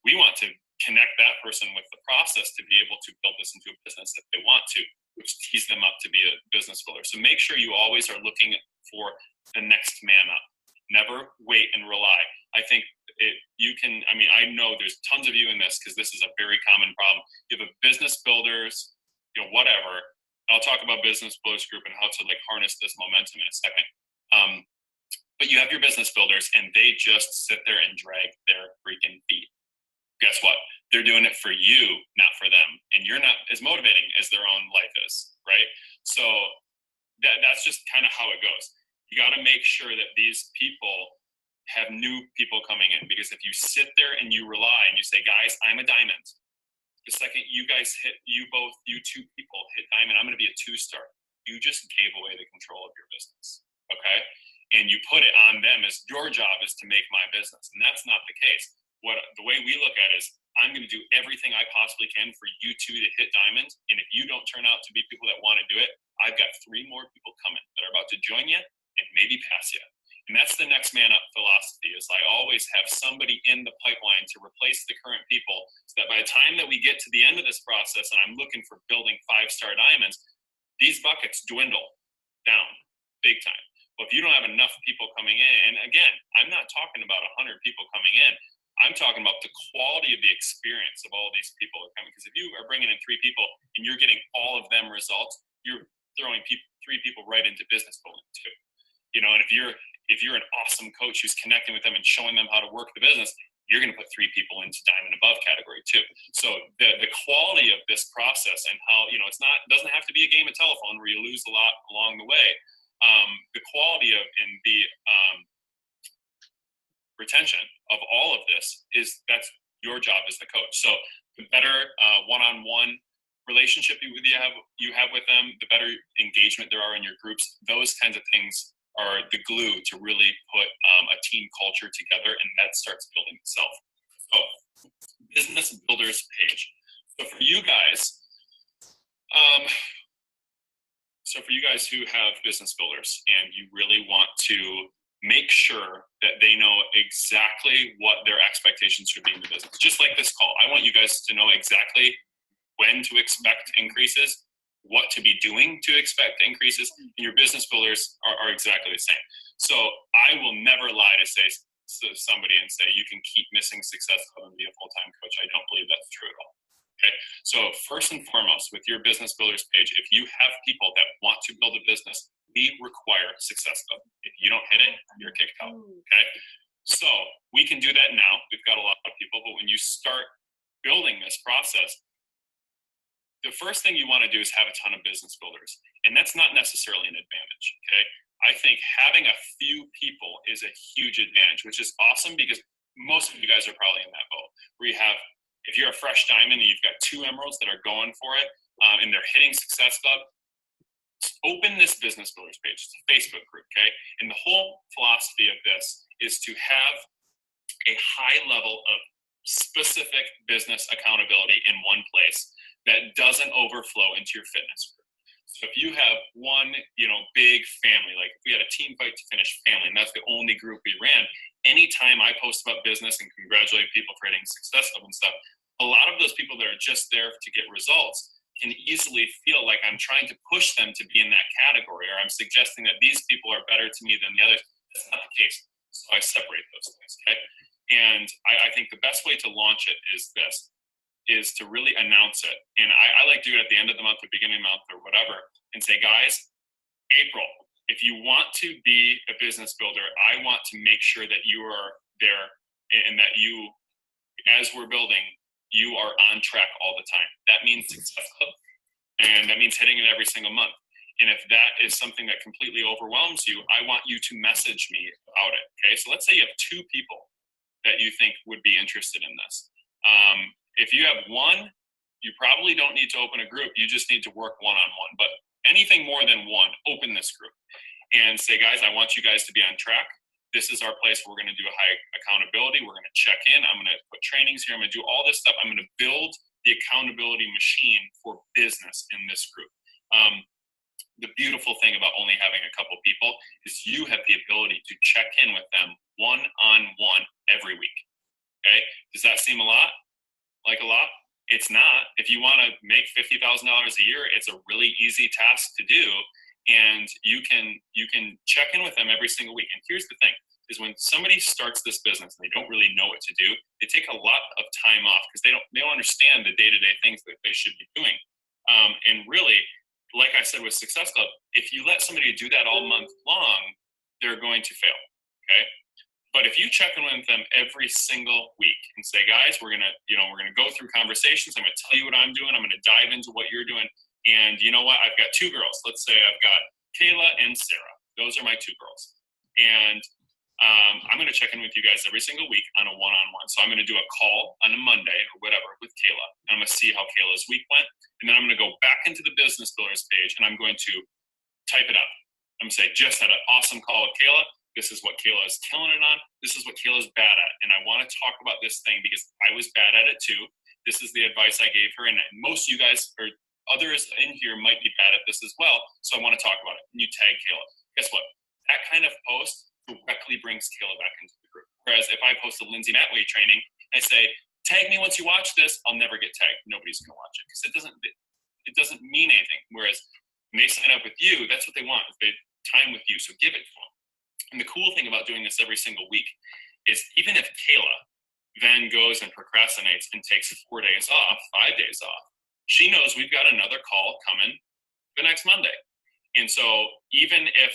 we want to connect that person with the process to be able to build this into a business that they want to, which tees them up to be a business builder. So make sure you always are looking for the next man up. Never wait and rely. I think I know there's tons of you in this, because this is a very common problem. You have a business builders, whatever. I'll talk about business builders group and how to harness this momentum in a second. But you have your business builders, and they just sit there and drag their freaking feet. Guess what? They're doing it for you, not for them. And you're not as motivating as their own life is, right? So that's just kind of how it goes. You got to make sure that these people have new people coming in, because if you sit there and you rely and you say, guys, I'm a diamond. The second you guys you 2 people hit diamond, I'm going to be a 2-star. You just gave away the control of your business, okay? And you put it on them as your job is to make my business. And that's not the case. The way we look at it is, I'm going to do everything I possibly can for you 2 to hit diamond. And if you don't turn out to be people that want to do it, I've got 3 more people coming that are about to join you and maybe pass you. And that's the next man up philosophy, is I always have somebody in the pipeline to replace the current people, so that by the time that we get to the end of this process and I'm looking for building 5-star diamonds, these buckets dwindle down big time. But if you don't have enough people coming in, and again, I'm not talking about 100 people coming in, I'm talking about the quality of the experience of all of these people that are coming. Because if you are bringing in 3 people and you're getting all of them results, you're throwing 3 people right into business building too. And if you're an awesome coach who's connecting with them and showing them how to work the business, you're going to put 3 people into diamond above category too. So the quality of this process, and how it doesn't have to be a game of telephone where you lose a lot along the way. The quality of and the retention of all of this that's your job as the coach. So the better one-on-one relationship you have with them, the better engagement there are in your groups. Those kinds of things are the glue to really put a team culture together, and that starts building itself. So business builders page. So for you guys, who have business builders and you really want to make sure that they know exactly what their expectations should be in the business. Just like this call, I want you guys to know exactly when to expect increases, what to be doing to expect increases, and your business builders are exactly the same. So I will never lie to somebody and say you can keep missing Success Club and be a full-time coach. I don't believe that's true at all. Okay. So first and foremost, with your business builders page, if you have people that want to build a business, we require Success Club. If you don't hit it, you're kicked out. Okay. So we can do that now. We've got a lot of people, but when you start building this process, the first thing you want to do is have a ton of business builders. And that's not necessarily an advantage. Okay. I think having a few people is a huge advantage, which is awesome, because most of you guys are probably in that boat where you have, if you're a fresh diamond and you've got 2 emeralds that are going for it, and they're hitting Success Club, open this business builders page. It's a Facebook group, okay? And the whole philosophy of this is to have a high level of specific business accountability in one place that doesn't overflow into your fitness group. So if you have one, big family, like if we had a team fight to finish family, and that's the only group we ran, anytime I post about business and congratulate people for hitting Success Club and stuff, a lot of those people that are just there to get results can easily feel like I'm trying to push them to be in that category, or I'm suggesting that these people are better to me than the others. That's not the case. So I separate those things, okay? And I think the best way to launch it is to really announce it. And I like to do it at the end of the month or beginning of the month or whatever, and say, guys, April, if you want to be a business builder, I want to make sure that you are there, and that you, as we're building, you are on track all the time. That means Success Club, and that means hitting it every single month. And if that is something that completely overwhelms you, I want you to message me about it. Okay. So let's say you have 2 people that you think would be interested in this. If you have one, you probably don't need to open a group. You just need to work one-on-one. But anything more than one, open this group and say, guys, I want you guys to be on track. This is our place where we're going to do a high accountability. We're going to check in. I'm going to put trainings here. I'm going to do all this stuff. I'm going to build the accountability machine for business in this group. The beautiful thing about only having a couple people is you have the ability to check in with them one-on-one every week. Okay. Does that seem a lot? Like a lot? It's not. If you want to make $50,000 a year, it's a really easy task to do. And you can check in with them every single week. And here's the thing is when somebody starts this business and they don't really know what to do, they take a lot of time off because they don't understand the day-to-day things that they should be doing. And really, like I said with Success Club, if you let somebody do that all month long, they're going to fail. Okay. But if you check in with them every single week and say, guys, we're gonna go through conversations. I'm gonna tell you what I'm doing. I'm gonna dive into what you're doing. And you know what? I've got 2 girls. Let's say I've got Kayla and Sarah. Those are my 2 girls. And I'm gonna check in with you guys every single week on a one-on-one. So I'm gonna do a call on a Monday or whatever with Kayla. And I'm gonna see how Kayla's week went. And then I'm gonna go back into the Business Builders page and I'm going to type it up. I'm gonna say, just had an awesome call with Kayla. This is what Kayla is killing it on. This is what Kayla's bad at. And I want to talk about this thing because I was bad at it too. This is the advice I gave her. And most of you guys or others in here might be bad at this as well. So I want to talk about it. And you tag Kayla. Guess what? That kind of post directly brings Kayla back into the group. Whereas if I post a Lindsay Matway training, I say, tag me once you watch this, I'll never get tagged. Nobody's going to watch it because it doesn't mean anything. Whereas when they sign up with you, that's what they want. They time with you. So give it to them. And the cool thing about doing this every single week is even if Kayla then goes and procrastinates and takes 4 days off, 5 days off, she knows we've got another call coming the next Monday. And so even if,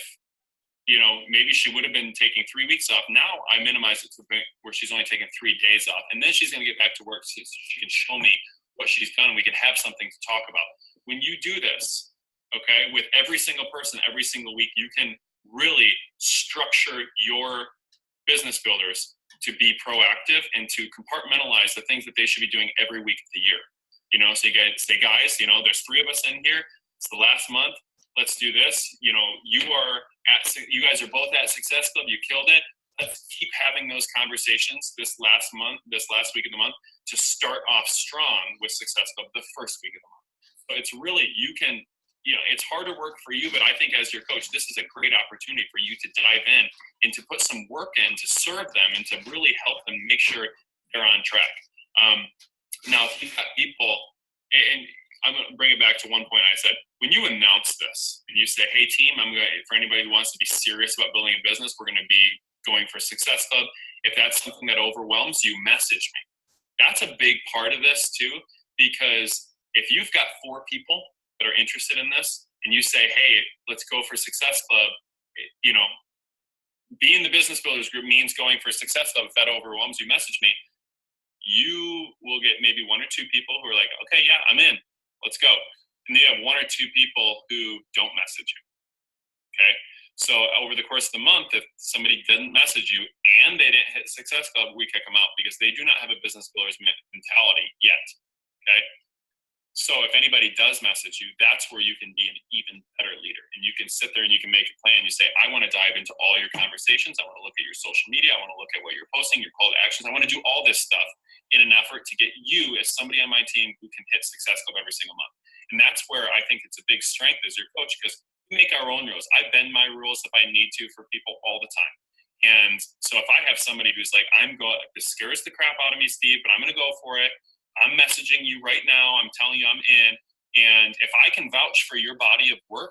maybe she would have been taking 3 weeks off, now I minimize it to the point where she's only taking 3 days off. And then she's going to get back to work so she can show me what she's done and we can have something to talk about. When you do this, okay, with every single person, every single week, you can really structure your business builders to be proactive and to compartmentalize the things that they should be doing every week of the year. So you guys say, guys, there's 3 of us in here. It's the last month. Let's do this. You guys are both at Success Club. You killed it. Let's keep having those conversations this last week of the month to start off strong with Success Club the first week of the month. So it's really, it's harder work for you, but I think as your coach, this is a great opportunity for you to dive in and to put some work in to serve them and to really help them make sure they're on track. Now, if you've got people, and I'm going to bring it back to one point I said, when you announce this and you say, hey, team, for anybody who wants to be serious about building a business, we're going to be going for Success Club. If that's something that overwhelms you, message me. That's a big part of this too, because if you've got 4 people that are interested in this and you say, hey, let's go for Success Club, being the Business Builders group means going for Success Club. If that overwhelms you, message me. You will get maybe 1 or 2 people who are like, okay, yeah, I'm in, let's go. And then you have 1 or 2 people who don't message you. Okay. So over the course of the month, if somebody didn't message you and they didn't hit Success Club, we kick them out because they do not have a Business Builders mentality yet. Okay. So if anybody does message you, that's where you can be an even better leader. And you can sit there and you can make a plan. You say, I want to dive into all your conversations. I want to look at your social media. I want to look at what you're posting, your call to actions. I want to do all this stuff in an effort to get you as somebody on my team who can hit Success Club every single month. And that's where I think it's a big strength as your coach, because we make our own rules. I bend my rules if I need to for people all the time. And so if I have somebody who's like, this scares the crap out of me, Steve, but I'm going to go for it. I'm messaging you right now. I'm telling you I'm in. And if I can vouch for your body of work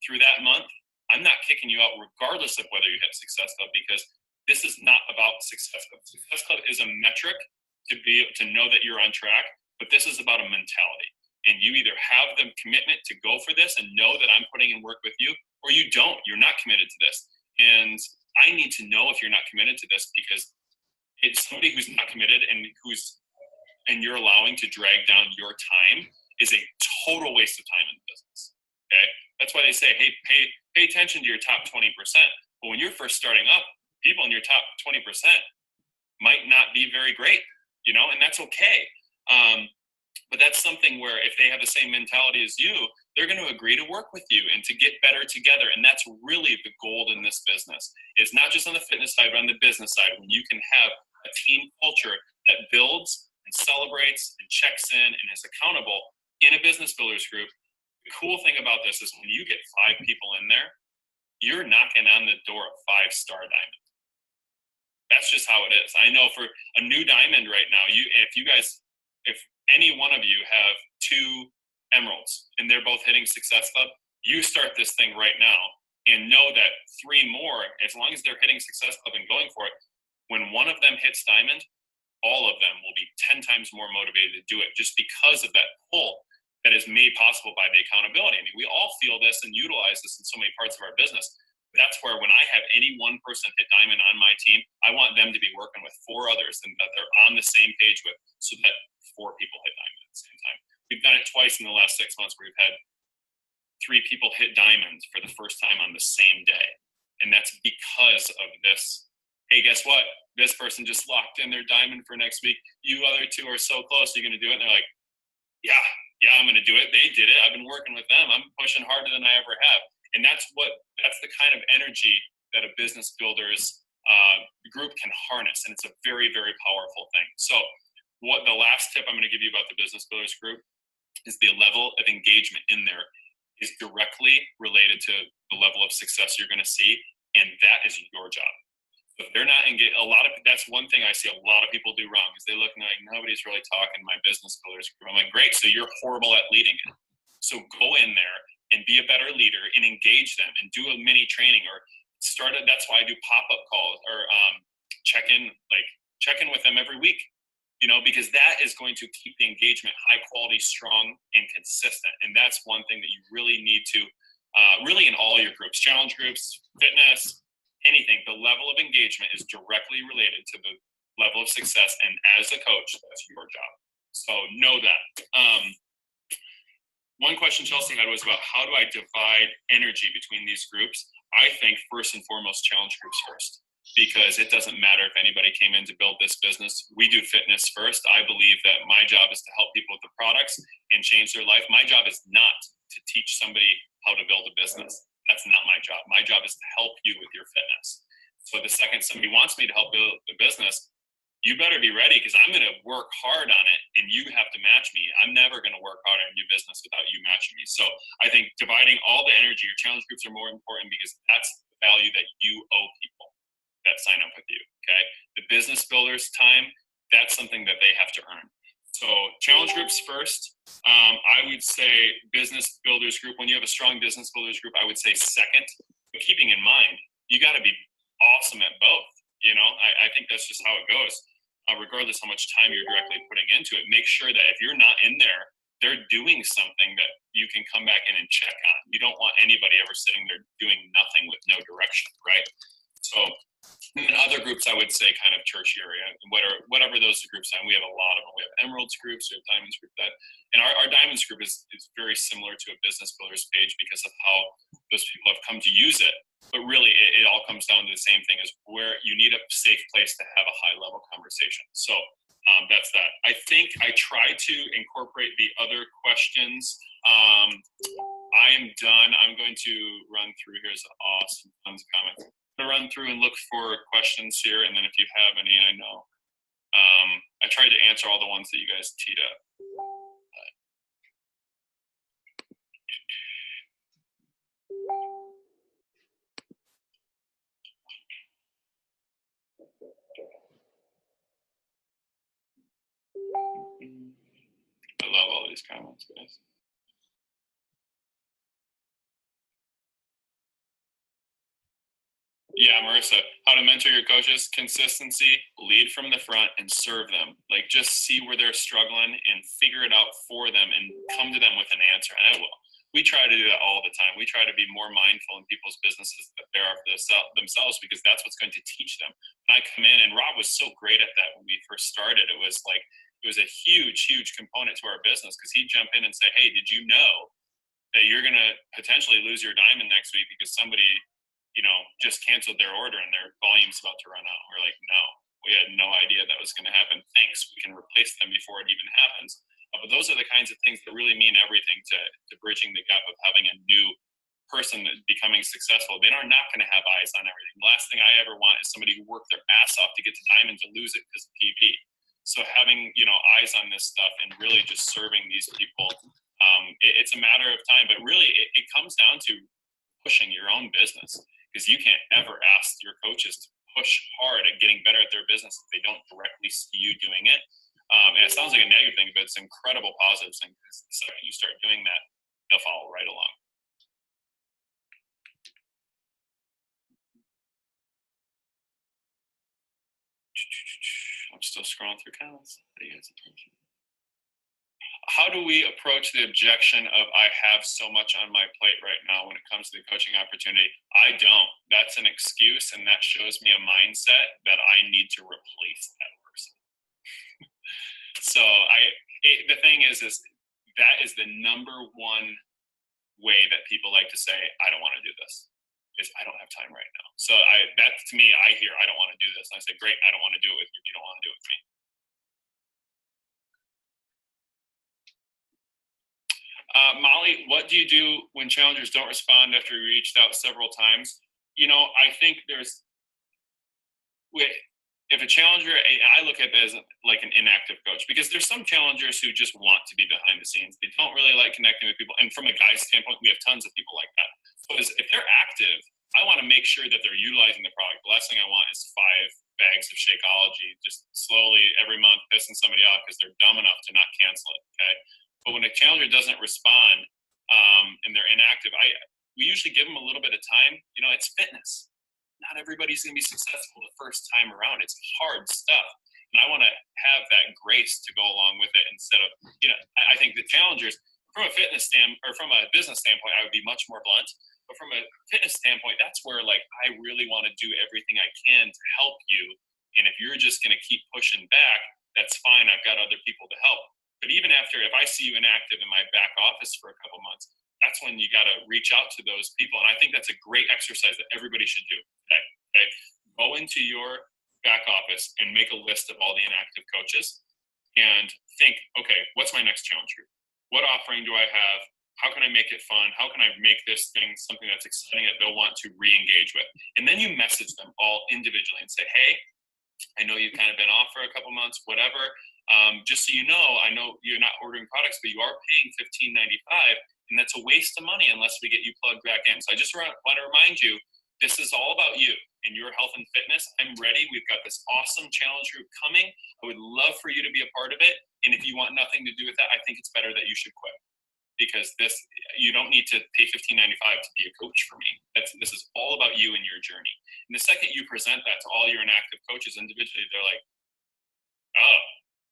through that month, I'm not kicking you out regardless of whether you hit Success Club, because this is not about Success Club. Success Club is a metric to know that you're on track, but this is about a mentality. And you either have the commitment to go for this and know that I'm putting in work with you, or you don't. You're not committed to this. And I need to know if you're not committed to this, because it's somebody who's not committed and who's and you're allowing to drag down your time is a total waste of time in the business. Okay. That's why they say, hey, pay attention to your top 20%. But when you're first starting up, people in your top 20% might not be very great, and that's okay. But that's something where if they have the same mentality as you, they're going to agree to work with you and to get better together. And that's really the goal in this business. It's not just on the fitness side, but on the business side, when you can have a team culture that builds and celebrates and checks in and is accountable in a business builders group. The cool thing about this is when you get 5 people in there, you're knocking on the door of 5-star diamond. That's just how it is. I know for a new diamond right now, if any one of you have 2 emeralds and they're both hitting Success Club, you start this thing right now and know that 3 more, as long as they're hitting Success Club and going for it, when one of them hits diamond, all of them will be 10 times more motivated to do it just because of that pull that is made possible by the accountability. I mean, we all feel this and utilize this in so many parts of our business. That's where when I have any one person hit diamond on my team, I want them to be working with 4 others and that they're on the same page with, so that 4 people hit diamond at the same time. We've done it twice in the last 6 months where we've had 3 people hit diamonds for the first time on the same day. And that's because of this. Hey, guess what? This person just locked in their diamond for next week. You other 2 are so close. You're going to do it. And they're like, yeah, I'm going to do it. They did it. I've been working with them. I'm pushing harder than I ever have. And that's the kind of energy that a business builders group can harness. And it's a very, very powerful thing. So what the last tip I'm going to give you about the business builders group is the level of engagement in there is directly related to the level of success you're going to see. And that is your job. If they're not engaged, that's one thing I see a lot of people do wrong is they look and they're like, nobody's really talking to my business builders group. I'm like, great. So you're horrible at leading it. So go in there and be a better leader and engage them and do a mini training or that's why I do pop-up calls or check in with them every week, because that is going to keep the engagement high quality, strong, and consistent. And that's one thing that you really need to, really in all your groups, challenge groups, fitness, anything, the level of engagement is directly related to the level of success. And as a coach, that's your job. So know that. One question Chelsea had was about how do I divide energy between these groups? I think first and foremost, challenge groups first, because it doesn't matter if anybody came in to build this business. We do fitness first. I believe that my job is to help people with the products and change their life. My job is not to teach somebody how to build a business. That's not my job. My job is to help you with your fitness. So the second somebody wants me to help build the business, you better be ready because I'm going to work hard on it and you have to match me. I'm never going to work hard on your business without you matching me. So I think dividing all the energy, your challenge groups are more important because that's the value that you owe people that sign up with you. Okay. The business builders time, that's something that they have to earn. So challenge groups first. I would say business builders group. When you have a strong business builders group, I would say second, but keeping in mind, you got to be awesome at both. I think that's just how it goes. Regardless how much time you're directly putting into it, make sure that if you're not in there, they're doing something that you can come back in and check on. You don't want anybody ever sitting there doing nothing with no direction, right? So in other groups, I would say kind of tertiary, whatever those groups are. We have a lot of them. We have Emeralds groups, we have Diamonds group. And our Diamonds group is very similar to a business builders page because of how those people have come to use it. But really, it all comes down to the same thing: is where you need a safe place to have a high-level conversation. So that's that. I think I tried to incorporate the other questions. I am done. I'm going to run through. Here's awesome tons of comments. I'm going to run through and look for questions here, and then if you have any, I know. I tried to answer all the ones that you guys teed up. I love all these comments, guys. Yeah, Marissa, how to mentor your coaches, consistency, lead from the front and serve them. Like just see where they're struggling and figure it out for them and come to them with an answer. And I will. We try to do that all the time. We try to be more mindful in people's businesses that they are for themselves because that's what's going to teach them. When I come in, and Rob was so great at that when we first started, it was like, it was a huge component to our business, because he'd jump in and say, hey, did you know that you're going to potentially lose your diamond next week because somebody, just canceled their order and their volume's about to run out? We're like, no, we had no idea that was going to happen. Thanks. We can replace them before it even happens. But those are the kinds of things that really mean everything to bridging the gap of having a new person becoming successful. They are not going to have eyes on everything. The last thing I ever want is somebody who worked their ass off to get to diamond to lose it because of PV. So having, eyes on this stuff and really just serving these people, it's a matter of time. But really, it comes down to pushing your own business, because you can't ever ask your coaches to push hard at getting better at their business if they don't directly see you doing it. And it sounds like a negative thing, but it's an incredible positive thing, because the second you start doing that, they'll follow right along. I'm still scrolling through comments. How do we approach the objection of I have so much on my plate right now when it comes to the coaching opportunity? I don't. That's an excuse, and that shows me a mindset that I need to replace that person. So the thing is that is the number one way that people like to say, I don't want to do this, is I don't have time right now. So that to me, I hear, I don't want to do this. And I say, great, I don't want to do it with you if you don't want to do it with me. Molly, what do you do when challengers don't respond after you reached out several times? I think if a challenger, I look at it as like an inactive coach, because there's some challengers who just want to be behind the scenes. They don't really like connecting with people. And from a guy's standpoint, we have tons of people like that. So if they're active, I want to make sure that they're utilizing the product. The last thing I want is 5 bags of Shakeology just slowly every month pissing somebody off because they're dumb enough to not cancel it. Okay. But when a challenger doesn't respond and they're inactive, we usually give them a little bit of time. It's fitness. Not everybody's going to be successful the first time around. It's hard stuff. And I want to have that grace to go along with it instead of, I think the challengers from a fitness or from a business standpoint, I would be much more blunt. But from a fitness standpoint, that's where I really want to do everything I can to help you. And if you're just going to keep pushing back, that's fine. I've got other people to help. But even after, if I see you inactive in my back office for a couple months, that's when you got to reach out to those people. And I think that's a great exercise that everybody should do. Okay? Go into your back office and make a list of all the inactive coaches and think, okay, what's my next challenge group? What offering do I have? How can I make it fun? How can I make this thing something that's exciting that they'll want to re-engage with? And then you message them all individually and say, hey, I know you've kind of been off for a couple months, whatever. Just so you know, I know you're not ordering products, but you are paying $15.95, and that's a waste of money unless we get you plugged back in. So I just want to remind you, this is all about you and your health and fitness. I'm ready. We've got this awesome challenge group coming. I would love for you to be a part of it. And if you want nothing to do with that, I think it's better that you should quit, because you don't need to pay $15.95 to be a coach for me. This is all about you and your journey. And the second you present that to all your inactive coaches individually, they're like, oh,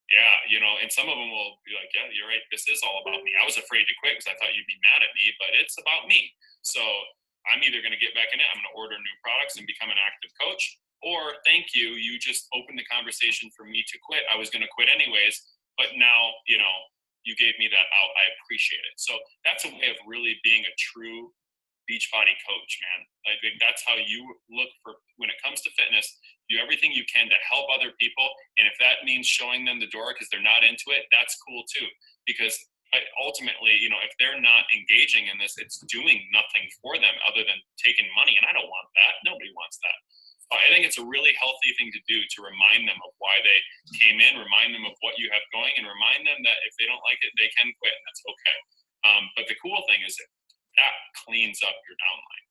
yeah, and some of them will be like, yeah, you're right. This is all about me. I was afraid to quit because I thought you'd be mad at me, but it's about me. So I'm either going to get back in it, I'm going to order new products and become an active coach, or thank you, you just opened the conversation for me to quit. I was going to quit anyways, but now, you gave me that out. I appreciate it. So that's a way of really being a true Beachbody coach, man. I think that's how you look for, when it comes to fitness, do everything you can to help other people. And if that means showing them the door because they're not into it, that's cool too. Because ultimately, if they're not engaging in this, it's doing nothing for them other than taking money. And I don't want that. Nobody wants that. I think it's a really healthy thing to do, to remind them of why they came in, remind them of what you have going, and remind them that if they don't like it, they can quit, and that's okay. But the cool thing is that cleans up your downline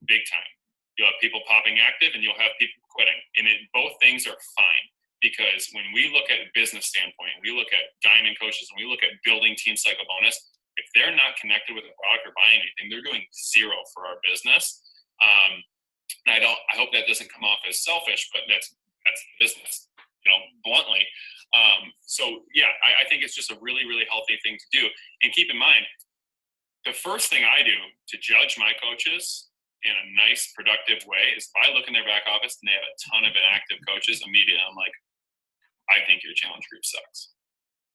big time. You'll have people popping active and you'll have people quitting. And both things are fine, because when we look at a business standpoint, we look at diamond coaches and we look at building Team Cycle Bonus, if they're not connected with a product or buying anything, they're doing zero for our business. And I hope that doesn't come off as selfish, but that's business, bluntly. So yeah, I think it's just a really, really healthy thing to do. And keep in mind, the first thing I do to judge my coaches in a nice, productive way is if I look in their back office and they have a ton of inactive coaches, immediately I'm like, I think your challenge group sucks.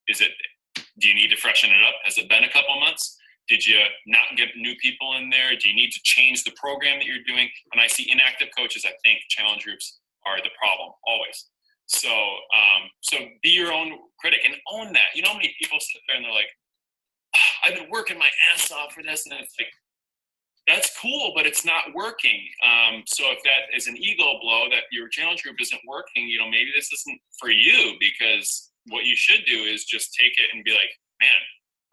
Do you need to freshen it up? Has it been a couple months? Did you not get new people in there? Do you need to change the program that you're doing? When I see inactive coaches, I think challenge groups are the problem always. So be your own critic and own that. You know how many people sit there and they're like, I've been working my ass off for this, and it's like, that's cool, but it's not working. So if that is an ego blow that your challenge group isn't working, maybe this isn't for you, because what you should do is just take it and be like, man,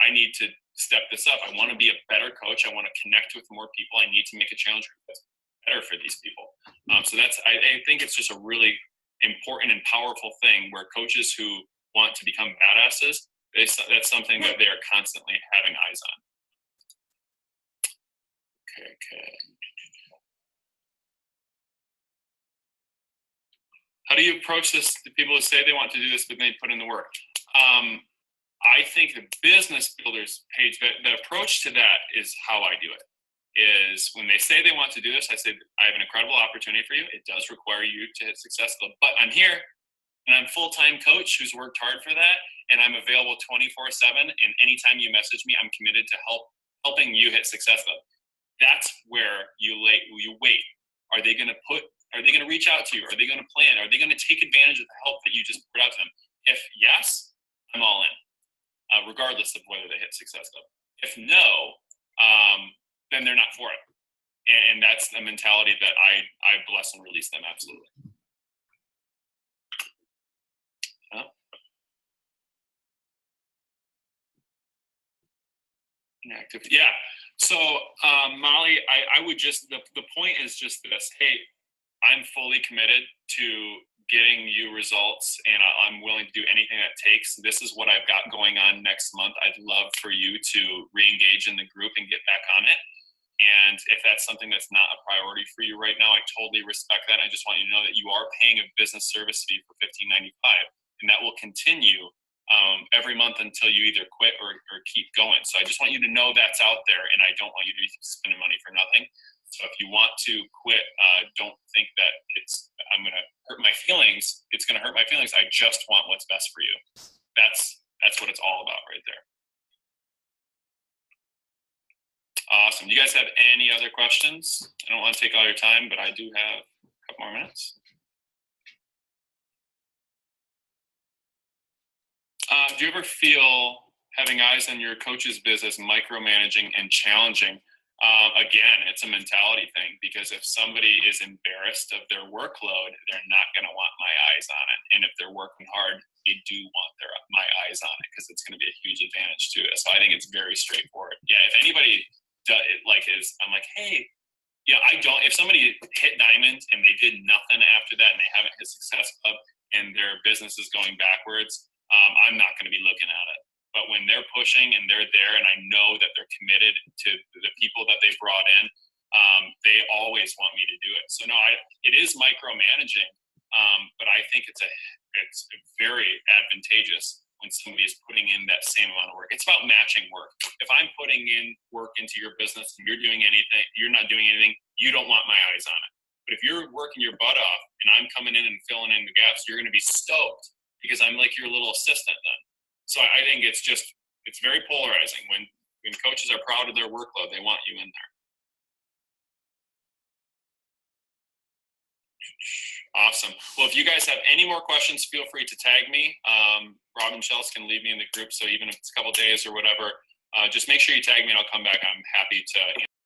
I need to step this up. I want to be a better coach. I want to connect with more people. I need to make a challenge group that's better for these people. So I think it's just a really important and powerful thing where coaches who want to become badasses, that's something that they are constantly having eyes on. Okay. How do you approach this to people who say they want to do this, but they put in the work? I think the business builders page, the approach to that is how I do it. Is when they say they want to do this, I say, I have an incredible opportunity for you. It does require you to hit success, but I'm here and I'm a full-time coach who's worked hard for that, and I'm available 24/7. And anytime you message me, I'm committed to helping you hit success. That's where you wait. Are they going to reach out to you? Are they going to plan? Are they going to take advantage of the help that you just put out to them? If yes, I'm all in, regardless of whether they hit success level. If no, then they're not for it. And that's a mentality that I bless and release them, absolutely. Inactive. Yeah. So, Molly, I would just, the point is just this. Hey, I'm fully committed to getting you results, and I'm willing to do anything that takes. This is what I've got going on next month. I'd love for you to re-engage in the group and get back on it. And if that's something that's not a priority for you right now, I totally respect that. I just want you to know that you are paying a business service fee for $15.95, and that will continue every month until you either quit or keep going. So I just want you to know that's out there, and I don't want you to be spending money for nothing. So if you want to quit, don't think that I'm going to hurt my feelings. It's going to hurt my feelings. I just want what's best for you. That's what it's all about right there. Awesome. Do you guys have any other questions? I don't want to take all your time, but I do have a couple more minutes. Do you ever feel having eyes on your coach's business micromanaging and challenging? Again, it's a mentality thing, because if somebody is embarrassed of their workload, they're not going to want my eyes on it. And if they're working hard, they do want my eyes on it, because it's going to be a huge advantage to it. So I think it's very straightforward. Yeah, if anybody I'm like, hey, if somebody hit diamond and they did nothing after that and they haven't hit Success Club and their business is going backwards, I'm not going to be looking at it. But when they're pushing and they're there, and I know that they're committed to the people that they brought in, they always want me to do it. So no, it is micromanaging, but I think it's very advantageous when somebody is putting in that same amount of work. It's about matching work. If I'm putting in work into your business and you're not doing anything, you don't want my eyes on it. But if you're working your butt off and I'm coming in and filling in the gaps, you're going to be stoked, because I'm like your little assistant then. So I think it's very polarizing. When coaches are proud of their workload, they want you in there. Awesome. Well, if you guys have any more questions, feel free to tag me. Rob and Chelsea can leave me in the group. So even if it's a couple days or whatever, just make sure you tag me and I'll come back. I'm happy to